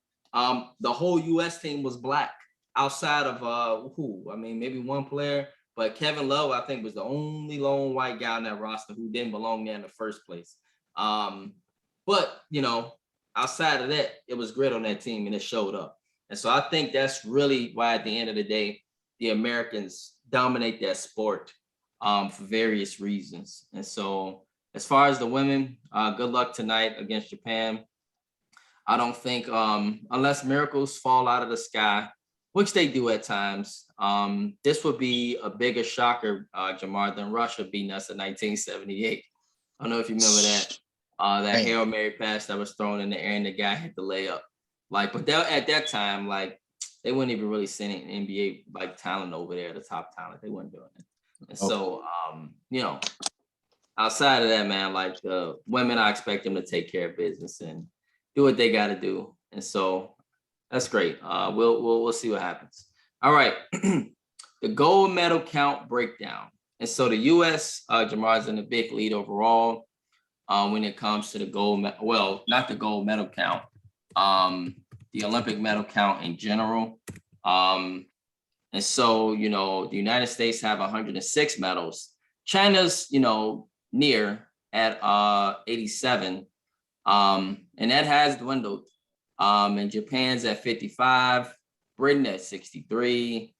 The whole U.S. team was black outside of maybe one player, but Kevin Love, I think, was the only lone white guy on that roster who didn't belong there in the first place. But, you know, outside of that, it was grit on that team and it showed up. And so I think that's really why at the end of the day, the Americans dominate that sport for various reasons. And so as far as the women, good luck tonight against Japan. I don't think, unless miracles fall out of the sky, which they do at times, this would be a bigger shocker, Jamar, than Russia beating us in 1978. I don't know if you remember that. That Hail Mary pass that was thrown in the air and the guy hit the layup. But at that time, they weren't even really sending NBA talent over there, the top talent. They weren't doing it. And so, you know, outside of that, man, the women, I expect them to take care of business and do what they got to do. And so that's great. We'll see what happens. All right. The gold medal count breakdown. And so the U.S., Jamar, is in the big lead overall when it comes to the gold medal. Well, not the gold medal count. The Olympic medal count in general. And so, you know, the United States have 106 medals. China's, you know, near at 87. And that has dwindled. And Japan's at 55, Britain at 63.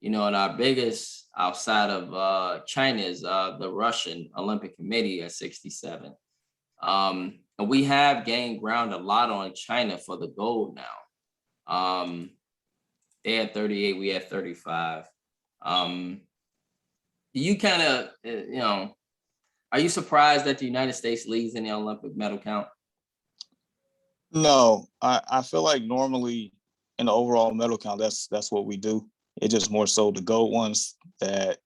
You know, and our biggest outside of China is the Russian Olympic Committee at 67. And we have gained ground a lot on China for the gold now. They had 38, we had 35. You kind of, you know, are you surprised that the United States leads in the Olympic medal count? No, I feel like normally in the overall medal count, that's what we do. It's just more so the gold ones that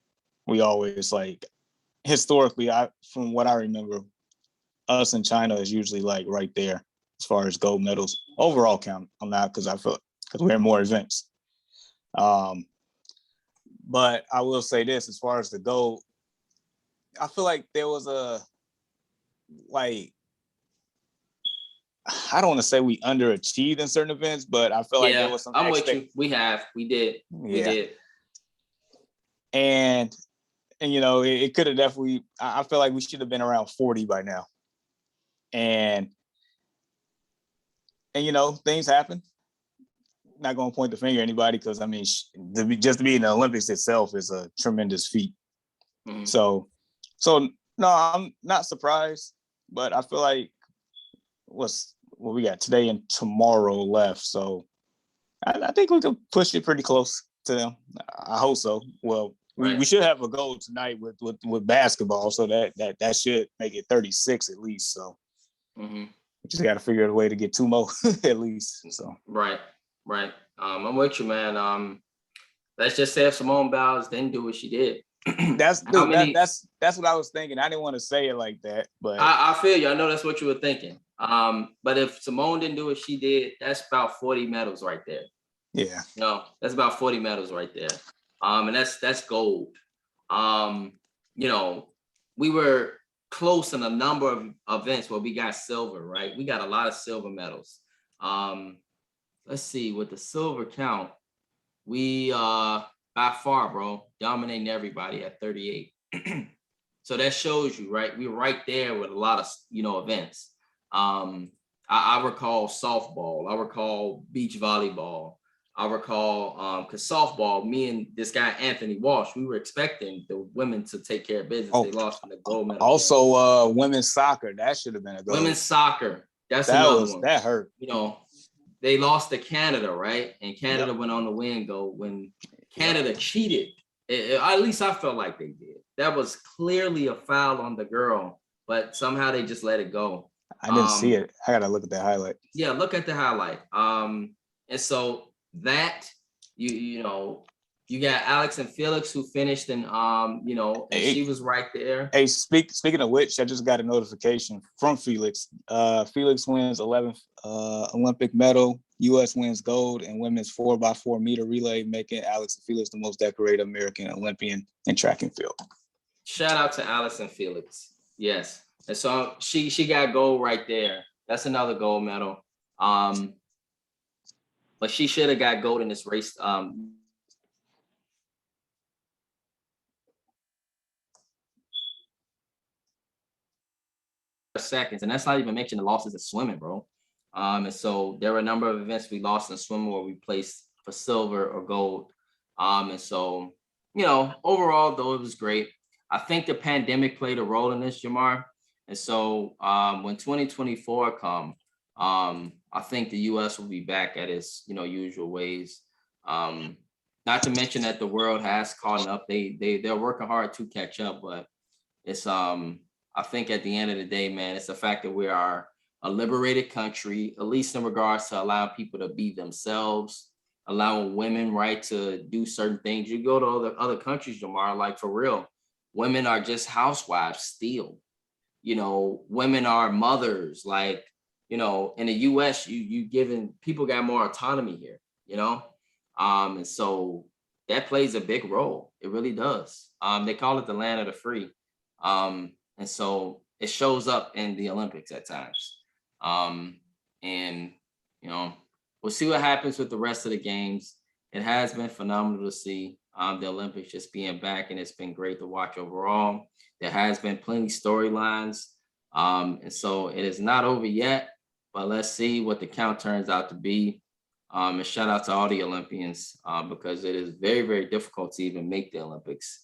we always historically, from what I remember, us and China is usually right there as far as gold medals. Overall count, I'm not, because I feel because we're in more events. But I will say this, as far as the goal, I feel like there was I don't want to say we underachieved in certain events, but I feel like there was some. I'm with you. We did. And it could have definitely. I feel like we should have been around 40 by now. And things happen. Not going to point the finger at anybody because just to be in the Olympics itself is a tremendous feat. Mm-hmm. So no, I'm not surprised, but I feel like we got today and tomorrow left. So I think we can push it pretty close to them. I hope so. Well, we should have a goal tonight with basketball, so that should make it 36 at least. So we just got to figure out a way to get 2 more at least. So right. I'm with you, man. Let's just say if Simone Biles didn't do what she did. That's what I was thinking. I didn't want to say it like that, but I feel you. I know that's what you were thinking. But if Simone didn't do what she did, that's about 40 medals right there. Yeah. No, that's about 40 medals right there. And that's gold. We were close in a number of events where we got silver, right? We got a lot of silver medals. Let's see, with the silver count, we by far, bro, dominating everybody at 38. So that shows you, right? We were right there with a lot of events. I recall softball, I recall beach volleyball, I recall because softball, me and this guy Anthony Walsh, we were expecting the women to take care of business. They lost in the gold medal. Also, women's soccer, that should have been a goal. Women's soccer, that another one. That hurt. They lost to Canada, right? And Canada went on the win goal when Canada cheated. At least I felt like they did. That was clearly a foul on the girl, but somehow they just let it go. I didn't see it. I gotta look at that highlight. Yeah, look at the highlight. And so that you got Alex and Felix who finished and and she was right there. Hey, speaking of which, I just got a notification from Felix. Felix wins 11th Olympic medal. U.S. wins gold in women's 4x4 meter relay, making Alex and Felix the most decorated American Olympian in track and field. Shout out to Alex and Felix. Yes. And so she got gold right there. That's another gold medal. But she should have got gold in this race. Seconds, and that's not even mentioning the losses in swimming, bro. And so there were a number of events we lost in swimming where we placed for silver or gold. And so, overall, though, it was great. I think the pandemic played a role in this, Jamar. And so when 2024 come, I think the U.S. will be back at its, usual ways. Not to mention that the world has caught up. They're working hard to catch up, but it's I think at the end of the day, man, it's the fact that we are a liberated country, at least in regards to allowing people to be themselves, allowing women, right, to do certain things. You go to other countries, Jamar, like for real, women are just housewives still. Women are mothers. Like, in the U.S., you giving people got more autonomy here, and so that plays a big role. It really does. They call it the land of the free. And so it shows up in the Olympics at times. We'll see what happens with the rest of the games. It has been phenomenal to see the Olympics just being back, and it's been great to watch overall. There has been plenty storylines. And so it is not over yet, but let's see what the count turns out to be. And shout out to all the Olympians because it is very, very difficult to even make the Olympics.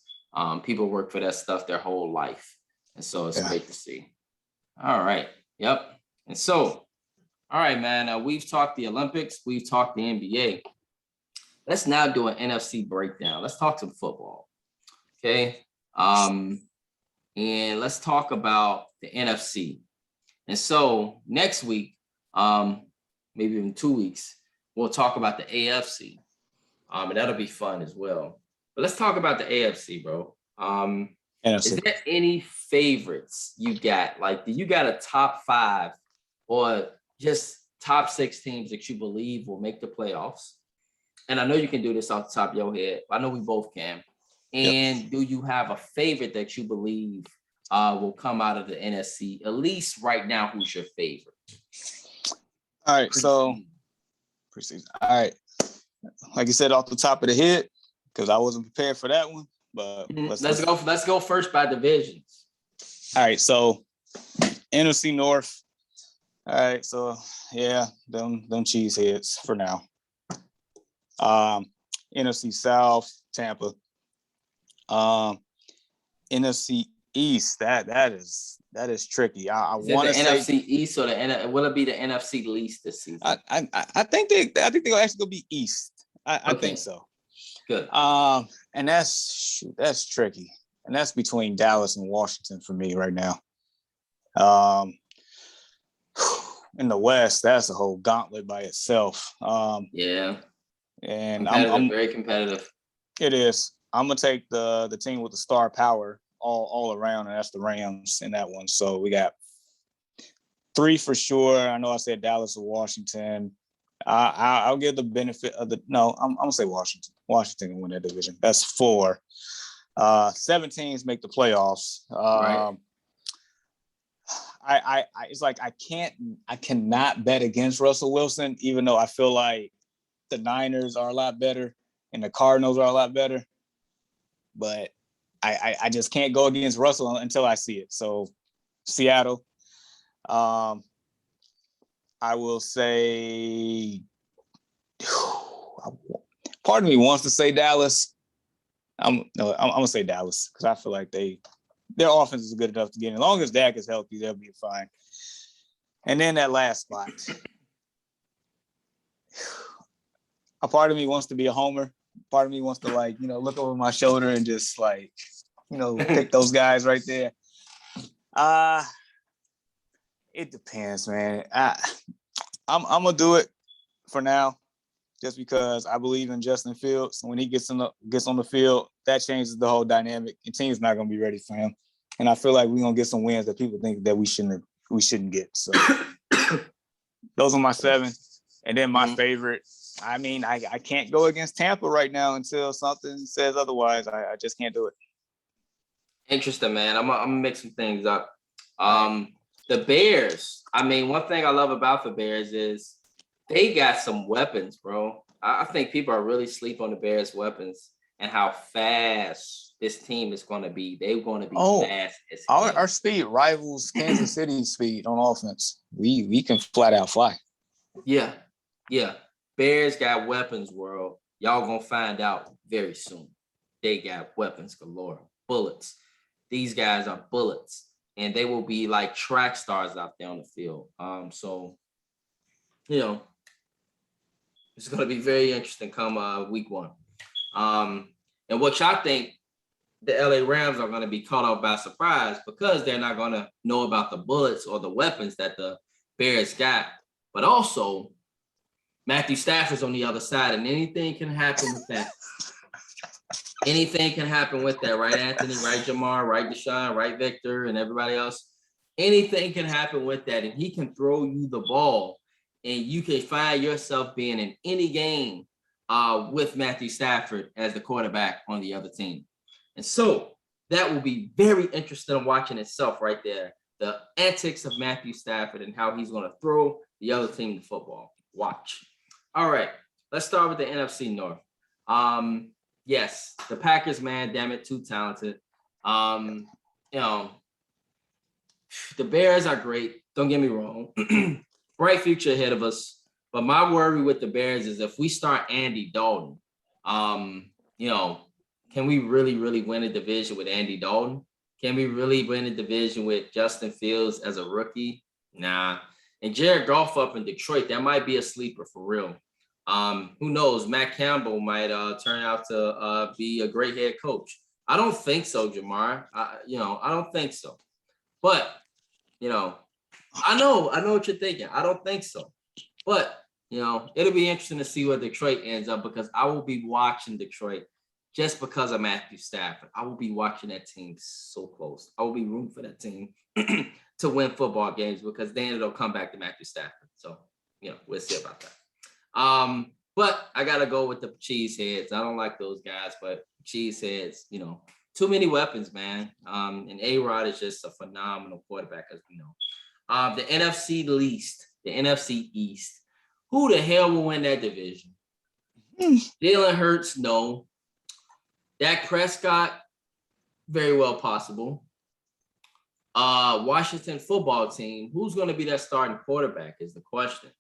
People work for that stuff their whole life. And so it's great to see. All right. Yep. And so, all right, man, we've talked the Olympics. We've talked the NBA. Let's now do an NFC breakdown. Let's talk some football. Okay. And let's talk about the NFC. And so next week, maybe in 2 weeks, we'll talk about the AFC. And that'll be fun as well. But let's talk about the AFC, bro. Is there any favorites you got? Like, do you got a top 5 or just top 6 teams that you believe will make the playoffs? and I know you can do this off the top of your head. I know we both can. And do you have a favorite that you believe will come out of the NFC? At least right now, who's your favorite? All right, so preseason. All right, like you said, off the top of the head, because I wasn't prepared for that one. But let's go first by divisions. All right, so NFC North. All right, so yeah, them cheeseheads for now. NFC South, Tampa. NFC East, that is tricky. I want to say NFC East or will it be the NFC least this season? I think they're actually gonna be East. I think so. Good. And that's tricky, and that's between Dallas and Washington for me right now. In the West, that's a whole gauntlet by itself. Yeah, and I'm very competitive. It is. I'm gonna take the team with the star power all around, and that's the Rams in that one. So we got 3 for sure. I know I said Dallas or Washington. I'll give the benefit of the no. I'm gonna say Washington. Washington can win that division. That's 4. 7 teams make the playoffs. Right. I it's like I cannot bet against Russell Wilson, even though I feel like the Niners are a lot better and the Cardinals are a lot better. But I just can't go against Russell until I see it. So Seattle. I will say part of me wants to say Dallas. I'm gonna say Dallas because I feel like their offense is good enough to get in. As long as Dak is healthy, they'll be fine. And then that last spot. A part of me wants to be a homer. Part of me wants to look over my shoulder and just pick those guys right there. It depends, man. I'm gonna do it for now, just because I believe in Justin Fields. When he gets on the field, that changes the whole dynamic. And team's not gonna be ready for him. And I feel like we're gonna get some wins that people think that we shouldn't get. So those are my 7. And then my favorite. I mean, I can't go against Tampa right now until something says otherwise. I just can't do it. Interesting, man. I'm gonna mix some things up. The Bears. I mean, one thing I love about the Bears is they got some weapons, bro. I think people are really sleep on the Bears' weapons and how fast this team is going to be. They're going to be fast. Our speed rivals Kansas City's speed on offense. We can flat out fly. Yeah. Bears got weapons, world. Y'all gonna find out very soon. They got weapons galore, bullets. These guys are bullets. And they will be like track stars out there on the field. So, it's going to be very interesting come week 1. And what y'all think the LA Rams are going to be caught off by surprise because they're not going to know about the bullets or the weapons that the Bears got. But also, Matthew Stafford's on the other side, and anything can happen with that. Anything can happen with that, right, Anthony? Right, Jamar? Right, Deshaun? Right, Victor? And everybody else? Anything can happen with that, and he can throw you the ball, and you can find yourself being in any game with Matthew Stafford as the quarterback on the other team. And so that will be very interesting watching itself right there. The antics of Matthew Stafford and how he's going to throw the other team the football. Watch. All right, let's start with the NFC North. Yes, the Packers, man, damn it, too talented. The Bears are great. Don't get me wrong. Bright future ahead of us. But my worry with the Bears is if we start Andy Dalton, can we really, really win a division with Andy Dalton? Can we really win a division with Justin Fields as a rookie? Nah. And Jared Goff up in Detroit, that might be a sleeper for real. Who knows? Matt Campbell might turn out to be a great head coach. I don't think so, Jamar. I don't think so. But, I know what you're thinking. I don't think so. But, it'll be interesting to see where Detroit ends up because I will be watching Detroit just because of Matthew Stafford. I will be watching that team so close. I will be rooting for that team to win football games because then it'll come back to Matthew Stafford. So, we'll see about that. But I gotta go with the cheeseheads. I don't like those guys, but cheeseheads, too many weapons, man. And A-Rod is just a phenomenal quarterback, as we know. The NFC East. Who the hell will win that division? Jalen Hurts, no. Dak Prescott, very well possible. Washington football team, who's going to be that starting quarterback is the question.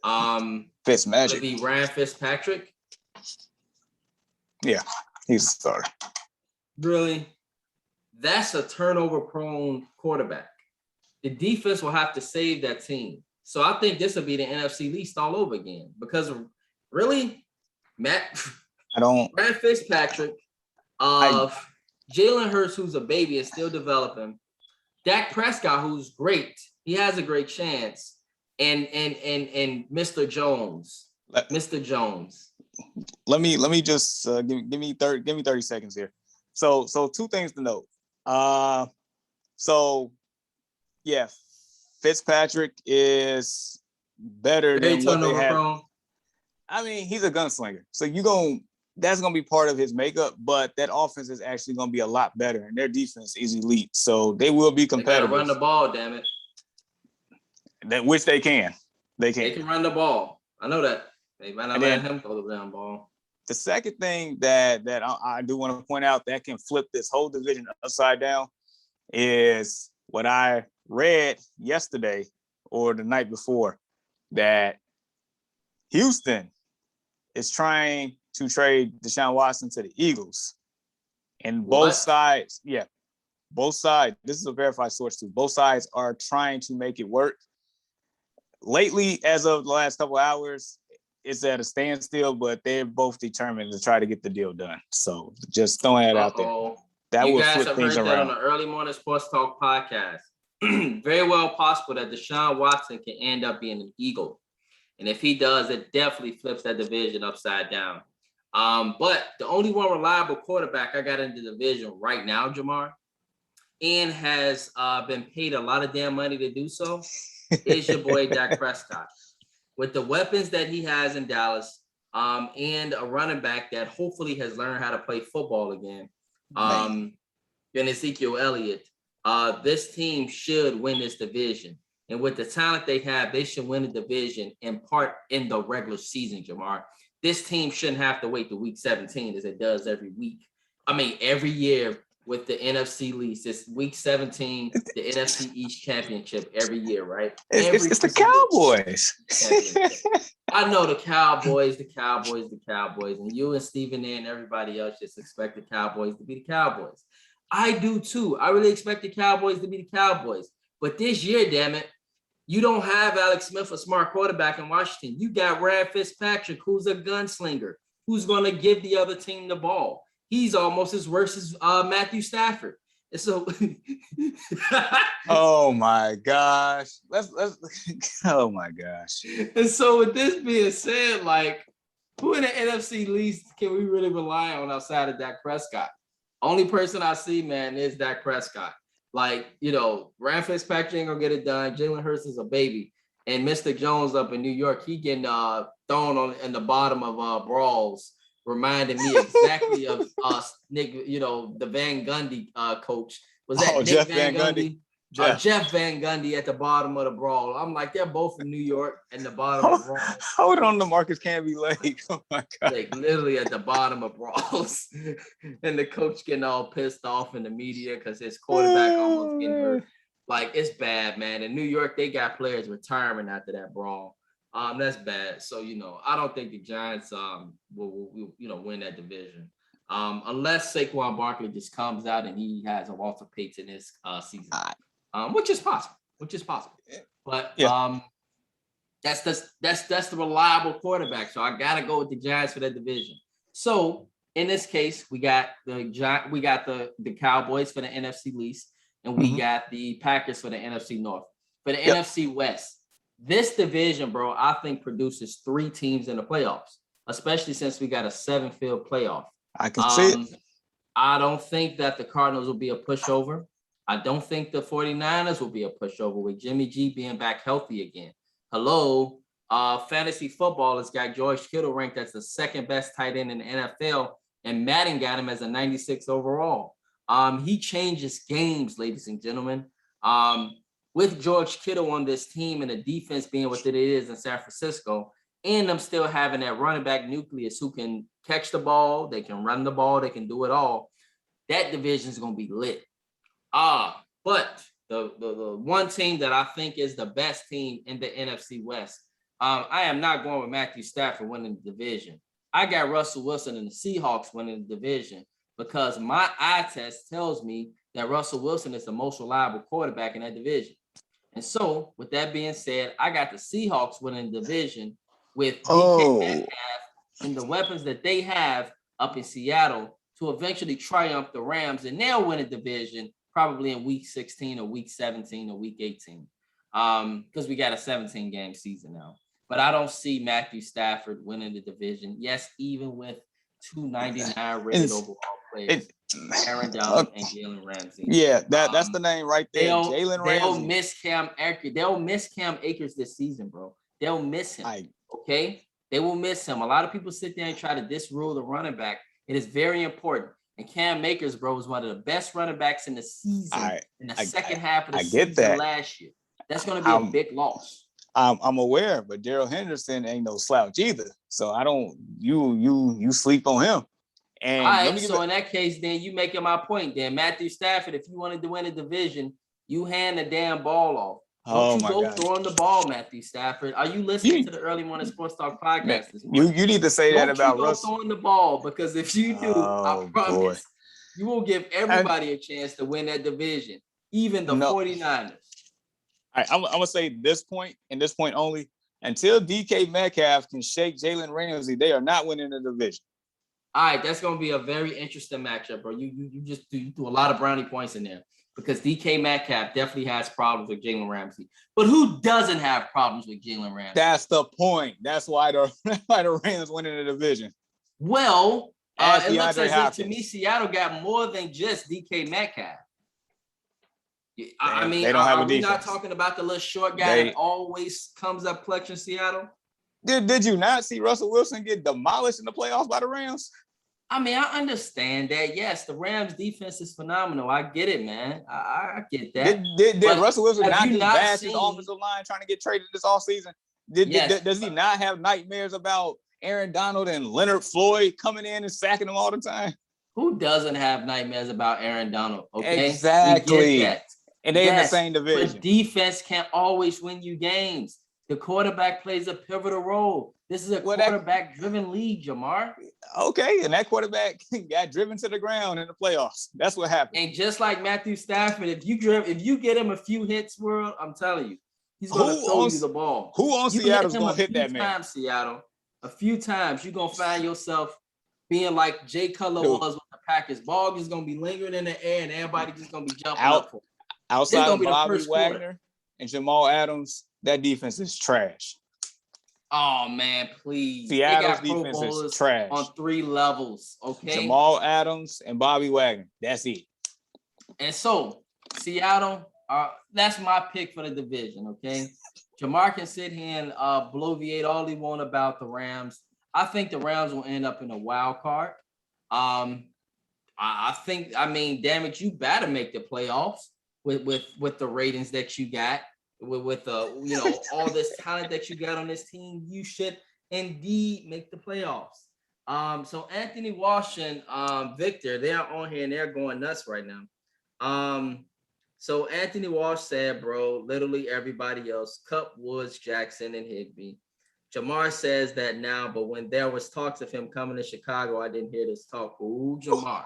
Fitzmagic. Will it be Ryan Fitzpatrick? Yeah, he's a starter. Really? That's a turnover-prone quarterback. The defense will have to save that team. So I think this will be the NFC East all over again because really, Ryan Fitzpatrick, Jalen Hurts, who's a baby and still developing, Dak Prescott, who's great, he has a great chance, and Mr. Jones. Let me just give me 30 seconds here. So two things to note. Yeah, Fitzpatrick is better than what they have. Prone. I mean, he's a gunslinger, so that's gonna be part of his makeup. But that offense is actually gonna be a lot better, and their defense is elite, so they will be competitive. They gotta run the ball, damn it. Which they can. They can run the ball. I know that. They might not let him throw the damn ball. The second thing that I do want to point out that can flip this whole division upside down is what I read yesterday or the night before, that Houston is trying to trade Deshaun Watson to the Eagles. And both sides, this is a verified source too. Both sides are trying to make it work. Lately, as of the last couple of hours, it's at a standstill, but they're both determined to try to get the deal done. So just throwing that out there. That will flip things around. You guys have heard that on the Early Morning Sports Talk podcast. Very well possible that Deshaun Watson can end up being an Eagle. And if he does, it definitely flips that division upside down. But the only one reliable quarterback I got in the division right now, Jamar, and has been paid a lot of damn money to do so, is your boy Dak Prescott. With the weapons that he has in Dallas, and a running back that hopefully has learned how to play football again, and Ezekiel Elliott, this team should win this division. And with the talent they have, they should win the division in part in the regular season, Jamar. This team shouldn't have to wait to week 17 as it does every year with the NFC East. It's week 17, the NFC East championship every year, right? It's the Cowboys. I know the Cowboys. And you and Stephen A and everybody else just expect the Cowboys to be the Cowboys. I do too. I really expect the Cowboys to be the Cowboys. But this year, damn it, you don't have Alex Smith, a smart quarterback in Washington. You got Ryan Fitzpatrick, who's a gunslinger, who's going to give the other team the ball. He's almost as worse as Matthew Stafford. And so, oh my gosh, oh my gosh. And so, with this being said, like, who in the NFC East can we really rely on outside of Dak Prescott? Only person I see, man, is Dak Prescott. Like, Ryan Fitzpatrick ain't gonna get it done. Jalen Hurts is a baby, and Mr. Jones up in New York, he getting thrown in the bottom of brawls. Reminded me exactly of Nick, the Van Gundy coach. Was that Nick Jeff Van Gundy? Jeff Van Gundy at the bottom of the brawl. I'm like, they're both from New York and the bottom of the brawl. Hold on, the Marcus Camby leg. Oh my God. Like literally at the bottom of brawls. And the coach getting all pissed off in the media because his quarterback almost getting hurt. Like, it's bad, man. In New York, they got players retiring after that brawl. That's bad. So, I don't think the Giants will win that division. Unless Saquon Barkley just comes out and he has a Walter Payton-esque season. Which is possible. But that's the reliable quarterback. So I gotta go with the Giants for that division. So in this case, we got the Cowboys for the NFC East, and we got the Packers for the NFC North. For the NFC West, this division, bro, I think produces 3 teams in the playoffs, especially since we got a 7-field playoff. I can see it. I don't think that the Cardinals will be a pushover. I don't think the 49ers will be a pushover with Jimmy G being back healthy again. Hello, Fantasy football has got George Kittle ranked as the second best tight end in the NFL, and Madden got him as a 96 overall. He changes games, ladies and gentlemen. With George Kittle on this team and the defense being what it is in San Francisco, and them still having that running back nucleus who can catch the ball, they can run the ball, they can do it all. That division is going to be lit. But the one team that I think is the best team in the NFC West, I am not going with Matthew Stafford winning the division. I got Russell Wilson and the Seahawks winning the division because my eye test tells me that Russell Wilson is the most reliable quarterback in that division. And so, with that being said, I got the Seahawks winning the division with DK Metcalf and the weapons that they have up in Seattle to eventually triumph the Rams, and they'll win a division probably in week 16 or week 17 or week 18 because we got a 17-game season now. But I don't see Matthew Stafford winning the division. Yes, even with 299 rated overall players, Aaron Donald and Jalen Ramsey. Yeah, that's the name right there. Jalen Ramsey. They'll miss Cam Akers. They'll miss Cam Akers this season, bro. They'll miss him. Okay? They will miss him. A lot of people sit there and try to disrule the running back. It is very important. And Cam Akers, bro, was one of the best running backs in the season in the second half of the season last year. That's going to be a big loss. I'm aware, but Darrell Henderson ain't no slouch either. So I don't. You sleep on him. And all right. So in that case, then you making my point. Then Matthew Stafford, if you wanted to win a division, you hand the damn ball off. Don't you go throwing the ball, Matthew Stafford. Are you listening to the Early Morning Sports Talk podcast this morning? You need to say that about Russell. Throwing the ball, because if you do, I promise you will give everybody a chance to win that division, even the 49ers. I'm going to say this point and this point only. Until DK Metcalf can shake Jalen Ramsey, they are not winning the division. All right, that's going to be a very interesting matchup, bro. You just do a lot of brownie points in there because DK Metcalf definitely has problems with Jalen Ramsey. But who doesn't have problems with Jalen Ramsey? That's the point. That's why the Rams winning the division. Well, it looks as if to me Seattle got more than just DK Metcalf. I mean, they don't have are we not talking about the little short guy that always comes up clutch in Seattle? Did you not see Russell Wilson get demolished in the playoffs by the Rams? I mean, I understand that. Yes, the Rams defense is phenomenal. I get it, man. I get that. Did Russell Wilson not just bash his offensive line trying to get traded this offseason? Does he not have nightmares about Aaron Donald and Leonard Floyd coming in and sacking him all the time? Who doesn't have nightmares about Aaron Donald? Okay, exactly. And they're in the same division. But defense can't always win you games. The quarterback plays a pivotal role. This is a quarterback-driven league, Jamar. Okay, and that quarterback got driven to the ground in the playoffs. That's what happened. And just like Matthew Stafford, if you get him a few hits, world, I'm telling you, he's going to throw you the ball. Who on Seattle's going to hit that man? Seattle, a few times, you're going to find yourself being like Jay Cutler was with the Packers. Ball is going to be lingering in the air, and everybody just going to be jumping up for it. Outside of Bobby Wagner and Jamal Adams, that defense is trash. Oh, man, please. Seattle's defense is trash. On 3 levels, okay? Jamal Adams and Bobby Wagner. That's it. And so, Seattle, that's my pick for the division, okay? Jamar can sit here and bloviate all he wants about the Rams. I think the Rams will end up in a wild card. I think, damn it, you better make the playoffs with the ratings that you got. With all this talent that you got on this team, you should indeed make the playoffs. So Anthony Walsh and Victor, they are on here and they're going nuts right now. So Anthony Walsh said, bro, literally everybody else, Kupp, Woods, Jackson, and Higbee. Jamar says that now, but when there was talks of him coming to Chicago, I didn't hear this talk. Ooh, Jamar.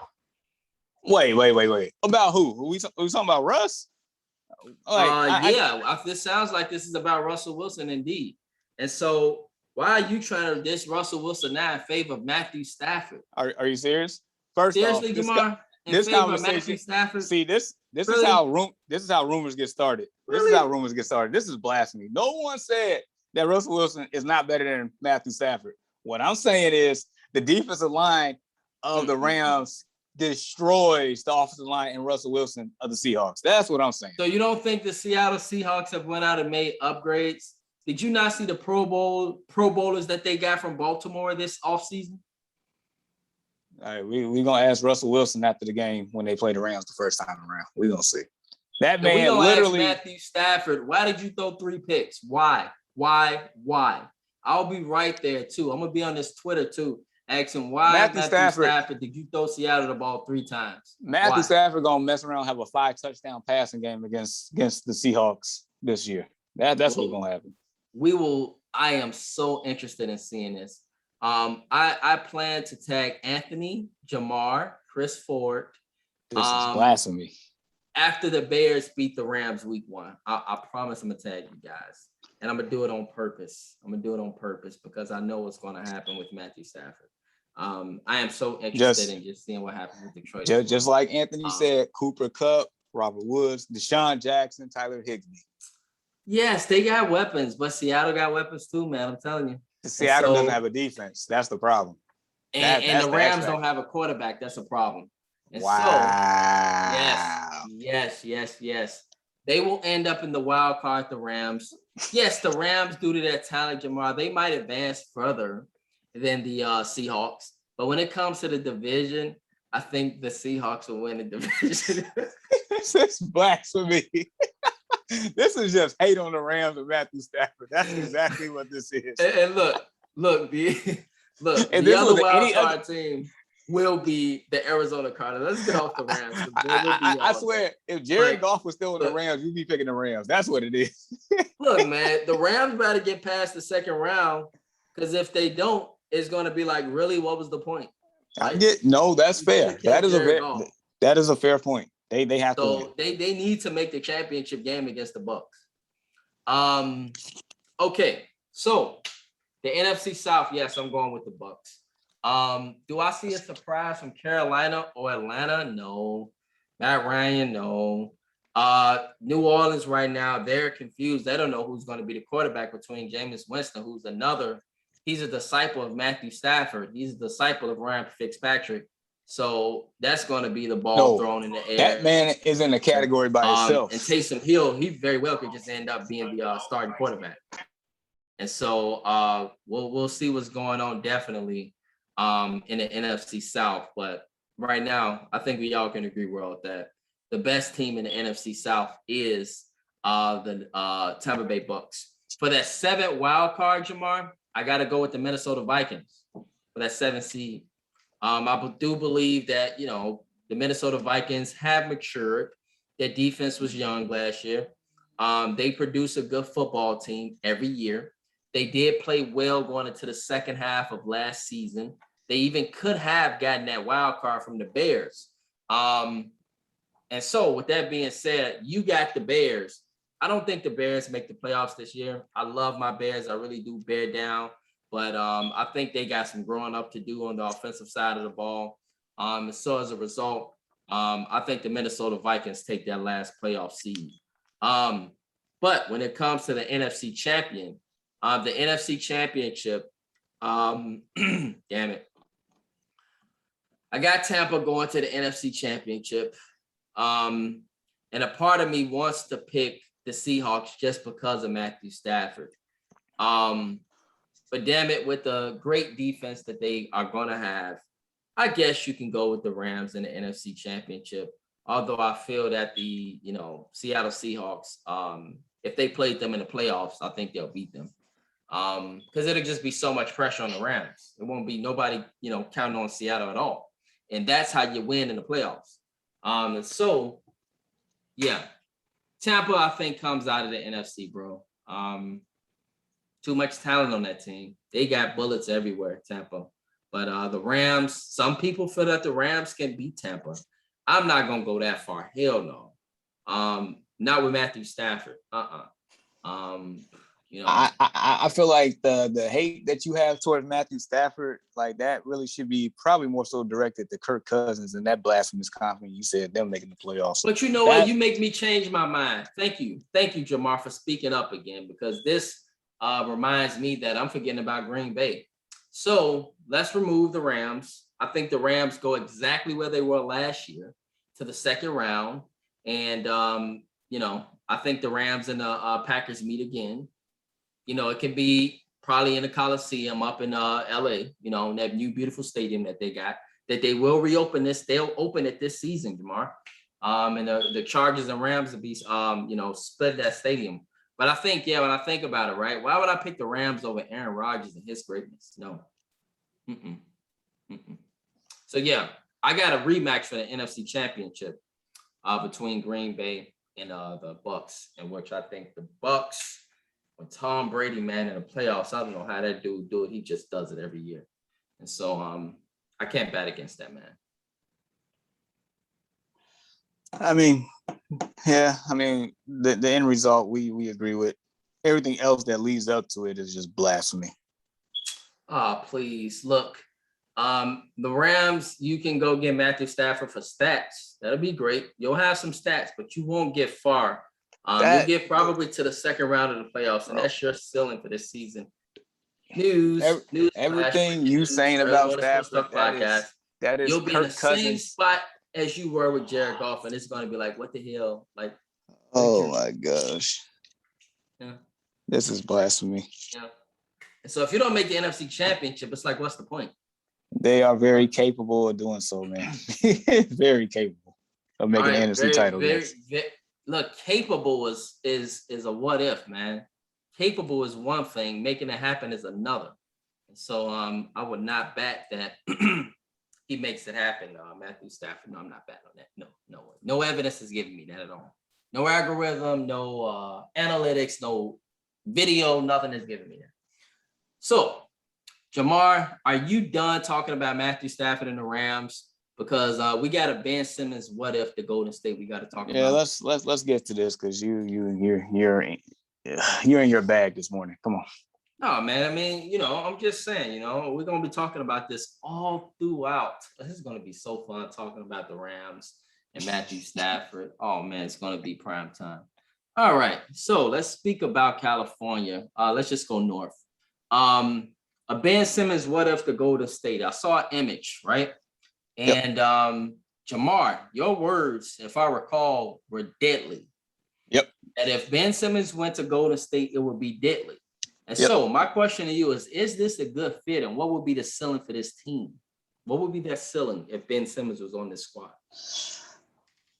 Wait. About who? Are we talking about Russ? This sounds like this is about Russell Wilson indeed. And so why are you trying to diss Russell Wilson now in favor of Matthew Stafford? Are you serious? Seriously, Jamar? This conversation. See, this really? This is how rumors get started. Really? This is how rumors get started. This is blasphemy. No one said that Russell Wilson is not better than Matthew Stafford. What I'm saying is the defensive line of the Rams destroys the offensive line and Russell Wilson of the Seahawks. That's what I'm saying. So you don't think the Seattle Seahawks have went out and made upgrades Did you not see the Pro Bowlers that they got from Baltimore this offseason? All right, we're gonna ask Russell Wilson after the game when they play the Rams the first time around. We're gonna see. That man we gonna literally ask Matthew Stafford, why did you throw 3 picks? Why? I'll be right there too. I'm gonna be on this Twitter too. Asking why Matthew Stafford did you throw Seattle the ball 3 times? Matthew Stafford gonna mess around, have a 5-touchdown passing game against the Seahawks this year. That's what's gonna happen. We will. I am so interested in seeing this. I plan to tag Anthony, Jamar, Chris Ford. This is blasphemy. After the Bears beat the Rams week 1, I promise I'm gonna tag you guys, and I'm gonna do it on purpose. Because I know what's gonna happen with Matthew Stafford. I am so interested in just seeing what happens with Detroit. Just like Anthony said, Cooper Kupp, Robert Woods, Deshaun Jackson, Tyler Higbee. Yes, they got weapons, but Seattle got weapons too, man. I'm telling you. Seattle doesn't have a defense. That's the problem. And the Rams don't have a quarterback. That's a problem. And wow. Yes. They will end up in the wild card, the Rams. Yes, the Rams, due to their talent, Jamar, they might advance further than the Seahawks. But when it comes to the division, I think the Seahawks will win the division. This is blasphemy. This is just hate on the Rams and Matthew Stafford. That's exactly what this is. And look, the other wild card team will be the Arizona Cardinals. Let's get off the Rams. I swear, if Jared Goff was still in the Rams, you'd be picking the Rams. That's what it is. Look, man, the Rams better get past the second round, because if they don't, it's going to be like, really, what was the point? Right? That's fair. That is a fair point. They have to win. They need to make the championship game against the Bucks. Okay, so the NFC South, yes, I'm going with the Bucks. Do I see a surprise from Carolina or Atlanta? No. Matt Ryan, no. New Orleans right now, they're confused. They don't know who's going to be the quarterback between Jameis Winston, he's a disciple of Matthew Stafford. He's a disciple of Ryan Fitzpatrick. So that's going to be the ball thrown in the air. That man is in a category by himself. And Taysom Hill, he very well could just end up being the starting quarterback. And so we'll see what's going on definitely in the NFC South. But right now, I think we all can agree, World, that the best team in the NFC South is the Tampa Bay Bucks. For that 7th wild card, Jamar, I got to go with the Minnesota Vikings for that 7th seed. I do believe that, the Minnesota Vikings have matured. Their defense was young last year. They produce a good football team every year. They did play well going into the second half of last season. They even could have gotten that wild card from the Bears. And so with that being said, you got the Bears. I don't think the Bears make the playoffs this year. I love my Bears. I really do bear down. But I think they got some growing up to do on the offensive side of the ball. And so as a result, I think the Minnesota Vikings take that last playoff seed. But when it comes to the NFC champion, the NFC championship, damn it. I got Tampa going to the NFC championship. And a part of me wants to pick the Seahawks just because of Matthew Stafford. But damn it, with the great defense that they are going to have, I guess you can go with the Rams in the NFC Championship. Although I feel that the, Seattle Seahawks, if they played them in the playoffs, I think they'll beat them. Because it'll just be so much pressure on the Rams. It won't be nobody, counting on Seattle at all. And that's how you win in the playoffs. So, yeah, Tampa, I think, comes out of the NFC, bro. Too much talent on that team. They got bullets everywhere, Tampa. But the Rams, some people feel that the Rams can beat Tampa. I'm not going to go that far. Hell no. Not with Matthew Stafford. I feel like the hate that you have towards Matthew Stafford, like that really should be probably more so directed to Kirk Cousins and that blasphemous comment you said them making the playoffs. But you know what? You make me change my mind. Thank you, Jamar, for speaking up again, because this reminds me that I'm forgetting about Green Bay. So let's remove the Rams. I think the Rams go exactly where they were last year, to the second round. And, I think the Rams and the Packers meet again. it can be probably in the Coliseum up in LA, in that new beautiful stadium that they got, that they will reopen this. They'll open it this season, Jamar. And the Chargers and Rams will be, split that stadium. But I think, when I think about it, right, why would I pick the Rams over Aaron Rodgers and his greatness? No. Mm-mm. Mm-mm. So, I got a rematch for the NFC Championship between Green Bay and the Bucks, in which I think the Bucks, with Tom Brady, man, in the playoffs, I don't know how that dude do it. He just does it every year. And so I can't bet against that, man. I mean, the end result we agree with. Everything else that leads up to it is just blasphemy. Please look. The Rams, you can go get Matthew Stafford for stats. That'll be great. You'll have some stats, but you won't get far. You'll get probably to the second round of the playoffs, and that's your ceiling for this season. News. Everything you saying about Stafford, that is you'll be Kirk in the same Cousins. spot as you were with Jared Goff, and it's going to be like, what the hell? Like, oh my gosh. Yeah. This is blasphemy. Yeah. And so if you don't make the NFC Championship, it's like, what's the point? They are very capable of doing so, man. Very capable of making the NFC title. Look, capable is a what if, man. Capable is one thing, making it happen is another. And so I would not bet that he makes it happen, Matthew Stafford. No, I'm not betting on that. No way. No evidence is giving me that at all. No algorithm, no analytics, no video, nothing is giving me that. So, Jamar, are you done talking about Matthew Stafford and the Rams? Because we got a Ben Simmons what if the Golden State we got to talk about. Yeah, let's get to this because you're in your bag this morning. Come on. No, man. I mean, I'm just saying, we're gonna be talking about this all throughout. This is gonna be so fun talking about the Rams and Matthew Stafford. Oh man, it's gonna be prime time. All right, so let's speak about California. Let's just go north. A Ben Simmons what if the Golden State? I saw an image, right? And Jamar, your words, if I recall, were deadly. Yep. And if Ben Simmons went to Golden State, it would be deadly. And so my question to you is this a good fit? And what would be the ceiling for this team? What would be that ceiling if Ben Simmons was on this squad?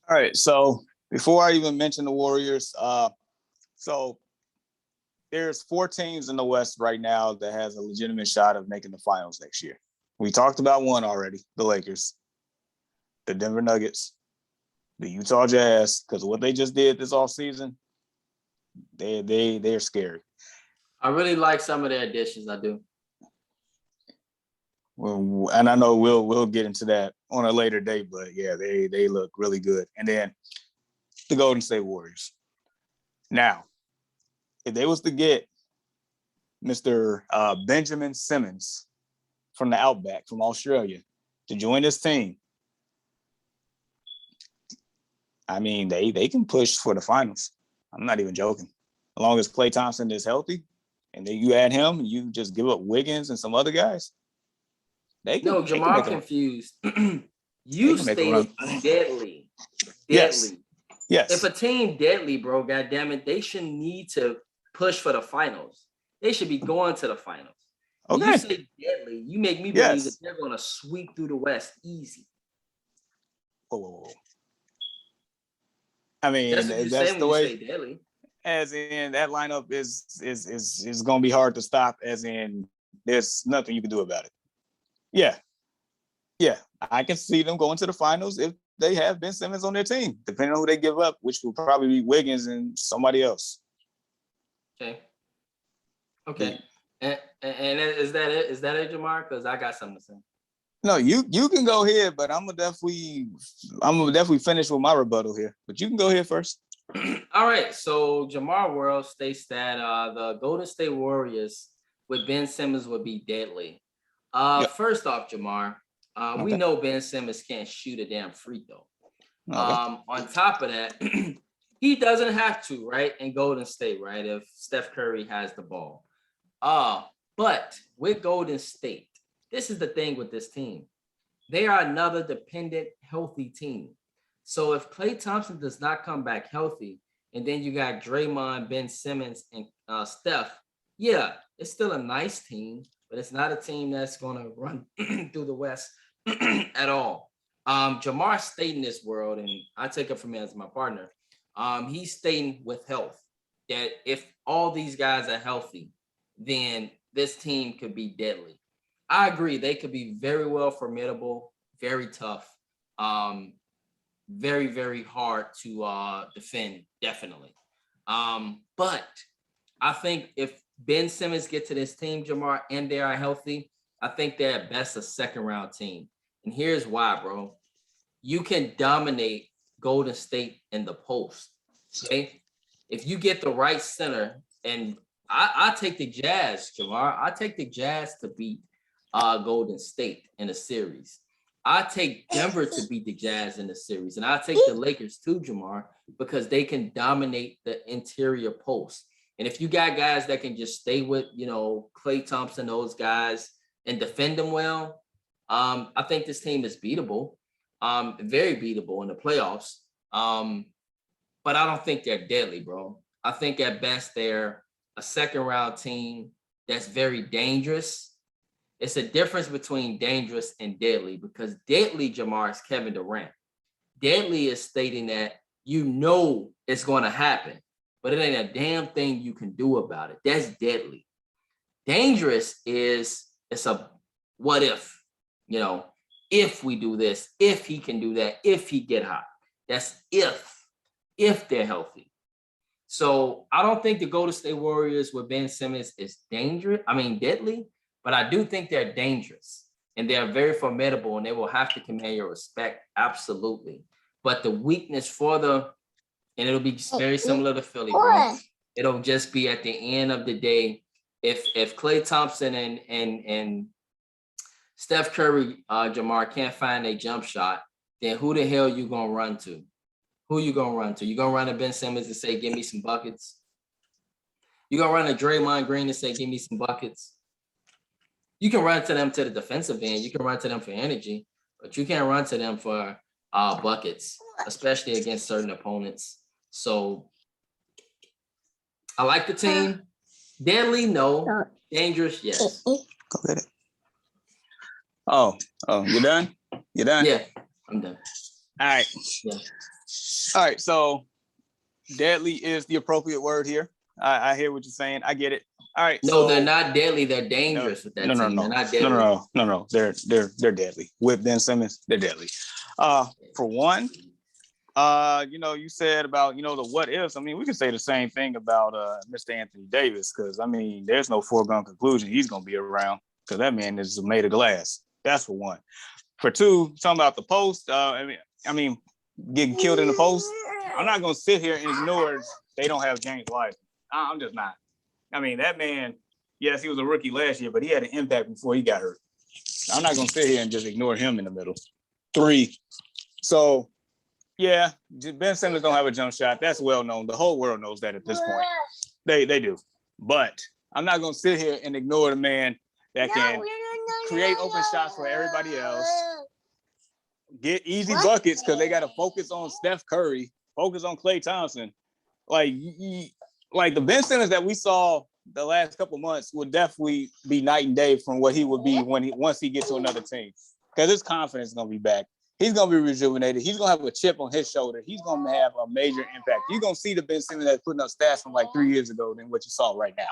All right. So before I even mention the Warriors, so there's 4 teams in the West right now that has a legitimate shot of making the finals next year. We talked about one already, the Lakers, the Denver Nuggets, the Utah Jazz, because what they just did this offseason, they're scary. I really like some of their additions. I do. Well, and I know we'll get into that on a later date, but yeah, they look really good. And then the Golden State Warriors. Now, if they was to get Mr. Benjamin Simmons from the Outback, from Australia, to join this team, I mean, they can push for the finals. I'm not even joking. As long as Klay Thompson is healthy, and then you add him, and you just give up Wiggins and some other guys. No, Jamal, I'm confused. You stated deadly. Yes. If a team deadly, bro, goddammit, they shouldn't need to push for the finals. They should be going to the finals. Okay. When you say deadly, you make me believe that they're going to sweep through the West easy. Whoa. I mean, that's the way. You say deadly. As in, that lineup is going to be hard to stop. As in, there's nothing you can do about it. Yeah, I can see them going to the finals if they have Ben Simmons on their team, depending on who they give up, which will probably be Wiggins and somebody else. Okay. And is that it? Is that it, Jamar? Because I got something to say. No, you can go ahead, but I'm gonna definitely finish with my rebuttal here. But you can go ahead first. All right. So Jamar World states that the Golden State Warriors with Ben Simmons would be deadly. First off, Jamar, we know Ben Simmons can't shoot a damn free throw. On top of that, he doesn't have to, right? In Golden State, right? If Steph Curry has the ball. But with Golden State, this is the thing with this team. They are another dependent, healthy team. So if Klay Thompson does not come back healthy, and then you got Draymond, Ben Simmons, and Steph, Yeah, it's still a nice team, but it's not a team that's going to run through the West at all. Jamar stayed in this world, and I take it from him as my partner. He's staying with health. That if all these guys are healthy, then this team could be deadly. I agree. They could be very well formidable, very tough, um, very, very hard to defend, definitely. But I think if Ben Simmons get to this team, Jamar, and they are healthy, I think they're at best a second round team. And here's why, bro. You can dominate Golden State in the post. Okay. If you get the right center, and I take the Jazz, Jamar. I take the Jazz to beat Golden State in a series. I take Denver to beat the Jazz in the series, and I take the Lakers too, Jamar, because they can dominate the interior post. And if you got guys that can just stay with, Klay Thompson, those guys, and defend them well, I think this team is beatable, very beatable in the playoffs. But I don't think they're deadly, bro. I think at best they're a second round team that's very dangerous. It's a difference between dangerous and deadly, because deadly, Jamar, is Kevin Durant. Deadly is stating that it's going to happen, but it ain't a damn thing you can do about it. That's deadly. Dangerous it's a what if, if we do this, if he can do that, if he get hot. That's if they're healthy. So I don't think the Golden State Warriors with Ben Simmons is deadly, but I do think they're dangerous and they're very formidable and they will have to command your respect. Absolutely. But the weakness and it'll be very similar to Philly, bro. It'll just be at the end of the day, if Klay Thompson and Steph Curry, Jamar, can't find a jump shot, then who the hell you gonna run to? Who you gonna run to? You gonna run to Ben Simmons and say, give me some buckets? You gonna run to Draymond Green and say, give me some buckets? You can run to them to the defensive end. You can run to them for energy, but you can't run to them for buckets, especially against certain opponents. So I like the team. Deadly, no. Dangerous, yes. Go get it. Oh, you done? You done? Yeah, I'm done. All right. Yeah. All right. So deadly is the appropriate word here. I hear what you're saying. I get it. All right. No, they're not deadly. They're dangerous with that team. They're not deadly. No. They're deadly. With Ben Simmons, they're deadly. For one, you said about, the what ifs. I mean, we can say the same thing about Mr. Anthony Davis, because there's no foregone conclusion he's gonna be around, because that man is made of glass. That's for one. For two, talking about the post, getting killed in the post. I'm not gonna sit here and ignore they don't have James Wiseman. I'm just not. That man, yes, he was a rookie last year, but he had an impact before he got hurt. I'm not gonna sit here and just ignore him in the middle. Three. So yeah, Ben Simmons don't have a jump shot. That's well known. The whole world knows that at this point. They do. But I'm not gonna sit here and ignore the man that can create open shots for everybody else, get easy buckets, because they got to focus on Steph Curry, focus on Klay Thompson. Like the Ben Simmons that we saw the last couple months would definitely be night and day from what he would be once he gets to another team, because his confidence is gonna be back. He's gonna be rejuvenated. He's gonna have a chip on his shoulder. He's gonna have a major impact. You're gonna see the Ben Simmons that's putting up stats from like 3 years ago than what you saw right now.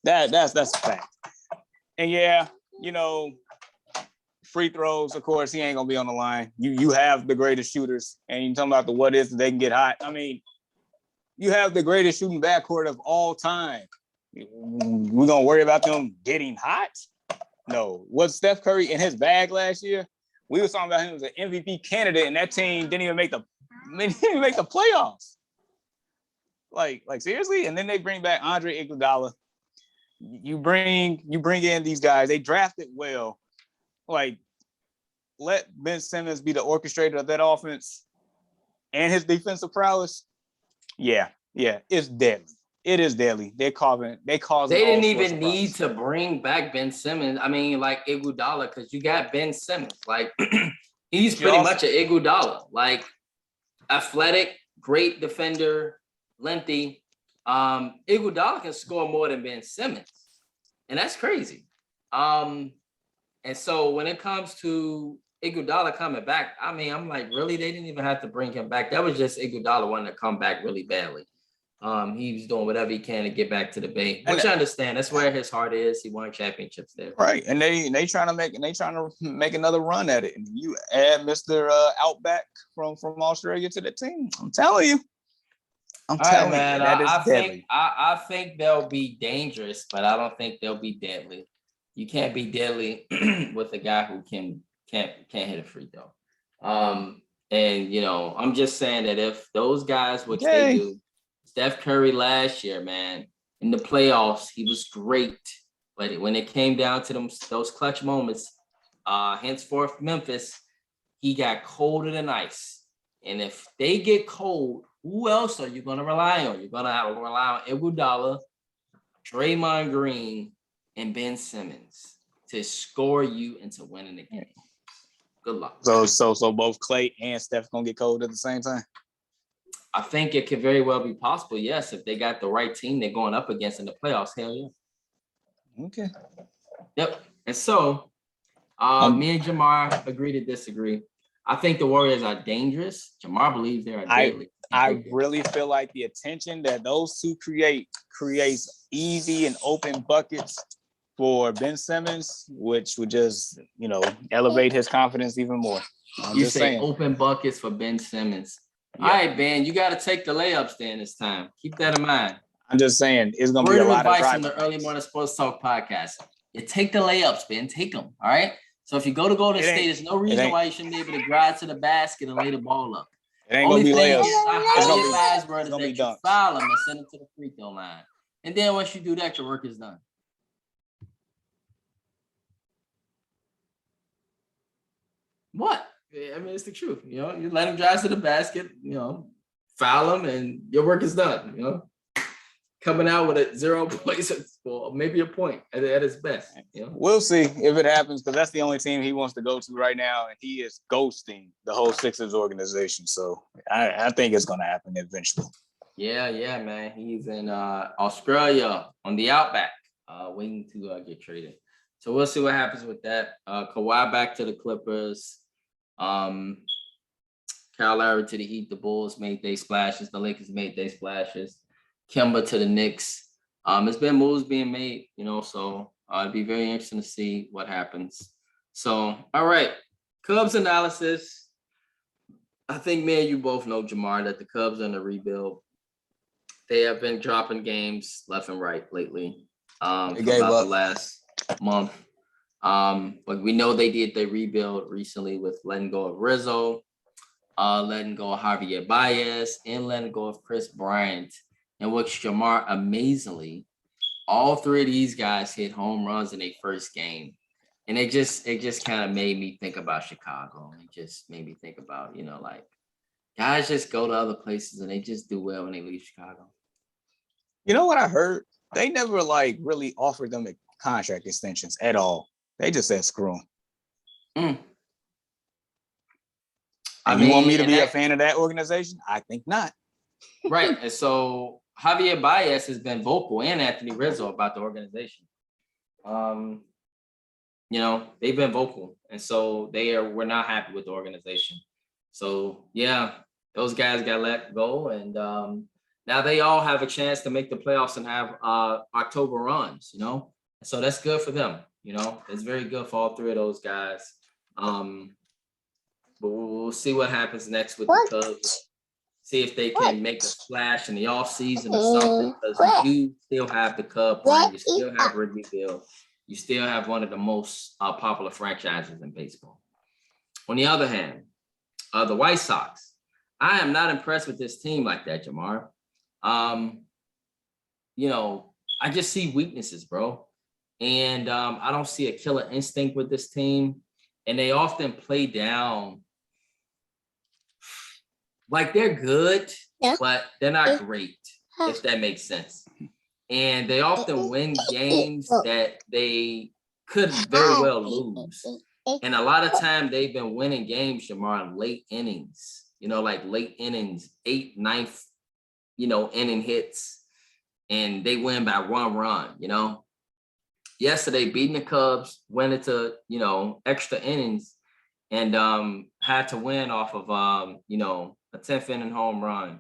That's a fact. And yeah, free throws, of course, he ain't gonna be on the line. You have the greatest shooters, and you're talking about the what is, they can get hot. You have the greatest shooting backcourt of all time. We're gonna worry about them getting hot? No. Was Steph Curry in his bag last year? We were talking about him as an MVP candidate, and that team didn't even make the playoffs. Like seriously? And then they bring back Andre Iguodala. You bring in these guys. They drafted well. Let Ben Simmons be the orchestrator of that offense and his defensive prowess. Yeah, it's deadly. It is deadly. They didn't even need to bring back Ben Simmons. Like Iguodala, because you got Ben Simmons. Like he's pretty much an Iguodala. Like athletic, great defender, lengthy. Iguodala can score more than Ben Simmons, and that's crazy. And so when it comes to Iguodala coming back, I mean, I'm like, really? They didn't even have to bring him back. That was just Iguodala wanting to come back really badly. He was doing whatever he can to get back to the Bay, which I understand. That's where his heart is. He won championships there, right? And they trying to make another run at it. And you add Mr. Outback from Australia to the team. I'm telling you, man. I think they'll be dangerous, but I don't think they'll be deadly. You can't be deadly with a guy who can't hit a free throw. And you know, I'm just saying that if those guys, which they do, Steph Curry last year, man, in the playoffs, he was great. But when it came down to those clutch moments, henceforth Memphis, he got colder than ice. And if they get cold, who else are you going to rely on? You're going to rely on Iguodala, Draymond Green, and Ben Simmons to score you into winning the game. Good luck. So both Clay and Steph gonna get cold at the same time? I think it could very well be possible. Yes, if they got the right team they're going up against in the playoffs. Hell yeah. Okay. Yep. And so, me and Jamar agree to disagree. I think the Warriors are dangerous. Jamar believes they are deadly. I really feel like the attention that those two creates easy and open buckets for Ben Simmons, which would just, elevate his confidence even more. You say saying. Open buckets for Ben Simmons. Yeah. All right, Ben, you got to take the layups then this time. Keep that in mind. I'm just saying, it's going to be a lot of advice from the Early Morning Sports Talk podcast. You take the layups, Ben. Take them, all right? So if you go to Golden State, there's no reason why you shouldn't be able to drive to the basket and lay the ball up. It ain't going to be layups. It's going to be dunks. Foul them and send them to the free throw line. And then once you do that, your work is done. What? I mean, it's the truth. You let him drive to the basket, foul him, and your work is done. Coming out with a 0 points or maybe a point at its best. We'll see if it happens, because that's the only team he wants to go to right now, and he is ghosting the whole Sixers organization. So I think it's going to happen eventually. Yeah, man. He's in Australia on the Outback, waiting to get traded. So we'll see what happens with that. Kawhi back to the Clippers. Kyle Lowry to the Heat. The Bulls made their splashes. The Lakers made their splashes. Kemba to the Knicks. There's been moves being made, so it'd be very interesting to see what happens. So, all right. Cubs analysis. I think me and you both know, Jamar, that the Cubs are in a rebuild. They have been dropping games left and right lately. They gave up the last month. But we know they did their rebuild recently with letting go of Rizzo, letting go of Javier Baez, and letting go of Chris Bryant, in which Jamar, amazingly, all three of these guys hit home runs in their first game. And it just kind of made me think about Chicago. It just made me think about, guys just go to other places and they just do well when they leave Chicago. You know what I heard? They never really offered them contract extensions at all. They just said screw them. You want me to be a fan of that organization? I think not. Right. And so Javier Baez has been vocal, and Anthony Rizzo, about the organization. They've been vocal. And so we're not happy with the organization. So yeah, those guys got let go. And now they all have a chance to make the playoffs and have October runs, So that's good for them. It's very good for all three of those guys. But we'll see what happens next with the Cubs. See if they can make a splash in the offseason or something, because you still have the Cubs, you still have Wrigley Field. You still have one of the most popular franchises in baseball. On the other hand, the White Sox. I am not impressed with this team like that, Jamar. I just see weaknesses, bro. And I don't see a killer instinct with this team. And they often play down. They're good, but they're not great, if that makes sense. And they often win games that they could very well lose. And a lot of time they've been winning games, Jamar, in late innings, late innings, 8th, 9th, inning hits. and they win by 1 run, Yesterday, beating the Cubs, went into, extra innings and had to win off of, a 10th inning home run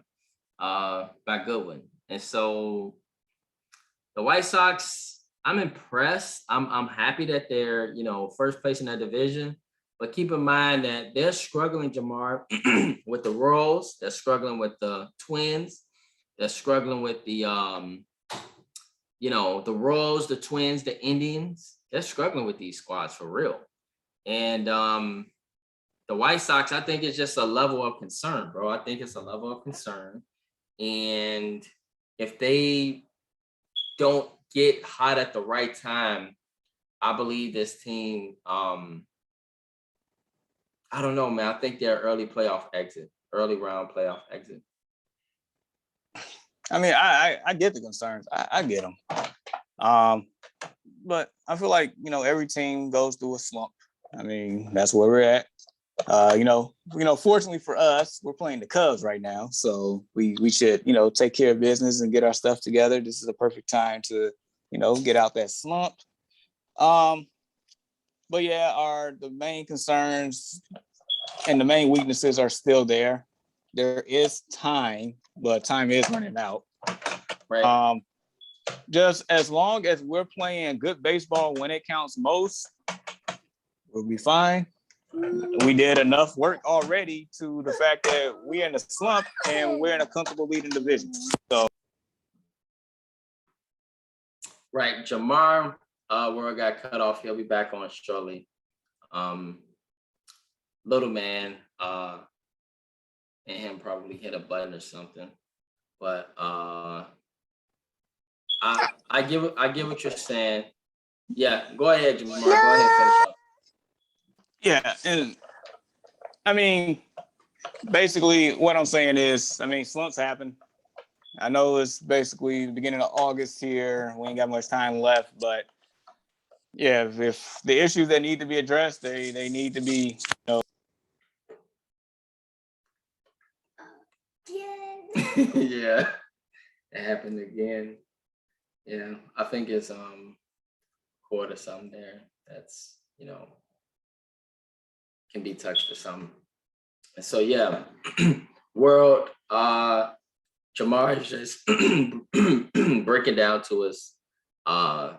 by Goodwin. And so the White Sox, I'm impressed. I'm happy that they're, first place in that division. But keep in mind that they're struggling, Jamar, with the Royals. They're struggling with the Twins. They're struggling with the, the Royals, the Twins, the Indians. They're struggling with these squads for real. And the White Sox, I think it's just a level of concern, bro. I think it's a level of concern. And if they don't get hot at the right time, I believe this team, I don't know, man. I think they're early round playoff exit. I mean, I get the concerns. I get them. But I feel like, every team goes through a slump. I mean, that's where we're at. Fortunately for us, we're playing the Cubs right now. So we should, take care of business and get our stuff together. This is a perfect time to, get out that slump. But yeah, the main concerns and the main weaknesses are still there. There is time, but time is running out. Right. Just as long as we're playing good baseball when it counts most, we'll be fine. We did enough work already to the fact that we're in a slump and we're in a comfortable leading division. So, right, Jamar, where I got cut off, he'll be back on shortly. Little man, and him probably hit a button or something, but I get what you're saying. Yeah, go ahead, Jamar. Go ahead and finish up. Yeah, and I mean, basically what I'm saying is, slumps happen. I know it's basically the beginning of August here. We ain't got much time left, but yeah, if the issues that need to be addressed, they need to be, Yeah, it happened again. Yeah, I think it's cord or something there that's can be touched or something. And so yeah, world, Jamar is just breaking down to us, the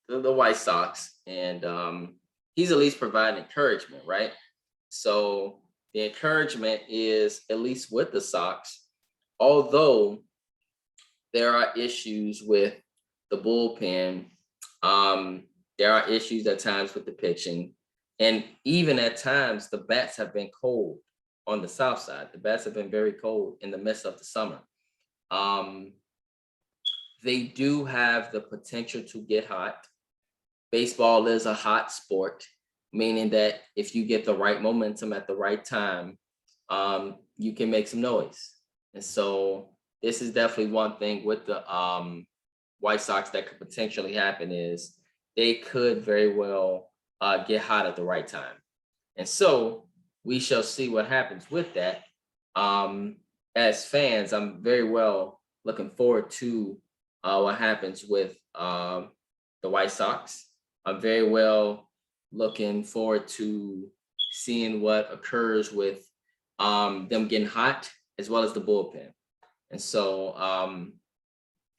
White Sox, and he's at least providing encouragement, right? So the encouragement is at least with the Sox, although there are issues with the bullpen. There are issues at times with the pitching. And even at times, the bats have been cold on the South side. The bats have been very cold in the midst of the summer. They do have the potential to get hot. Baseball is a hot sport, meaning that if you get the right momentum at the right time, you can make some noise. And so this is definitely one thing with the White Sox that could potentially happen is they could very well get hot at the right time. And so we shall see what happens with that. As fans, I'm very well looking forward to what happens with the White Sox. I'm very well looking forward to seeing what occurs with them getting hot as well as the bullpen. And so,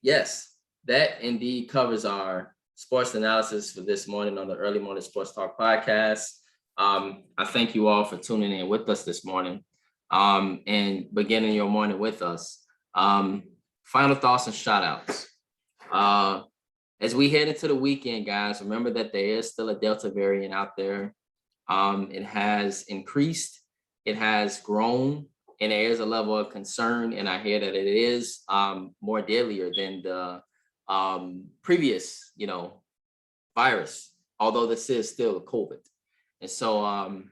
yes, that indeed covers our sports analysis for this morning on the Early Morning Sports Talk podcast. I thank you all for tuning in with us this morning and beginning your morning with us. Final thoughts and shout outs. As we head into the weekend, guys, remember that there is still a Delta variant out there. It has increased, it has grown, and there is a level of concern. And I hear that it is more deadlier than the previous, virus, although this is still COVID. And so,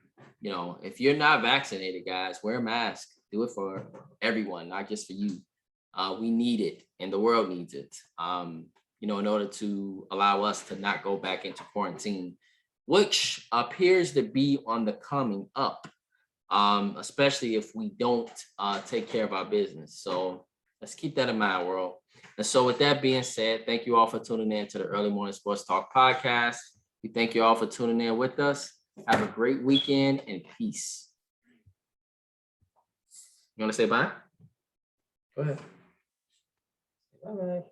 if you're not vaccinated, guys, wear a mask. Do it for everyone, not just for you. We need it, and the world needs it. In order to allow us to not go back into quarantine, which appears to be on the coming up, especially if we don't take care of our business. So let's keep that in mind, world. And so with that being said, thank you all for tuning in to the Early Morning Sports Talk podcast. We thank you all for tuning in with us. Have a great weekend and peace. You want to say bye? Go ahead. Bye-bye.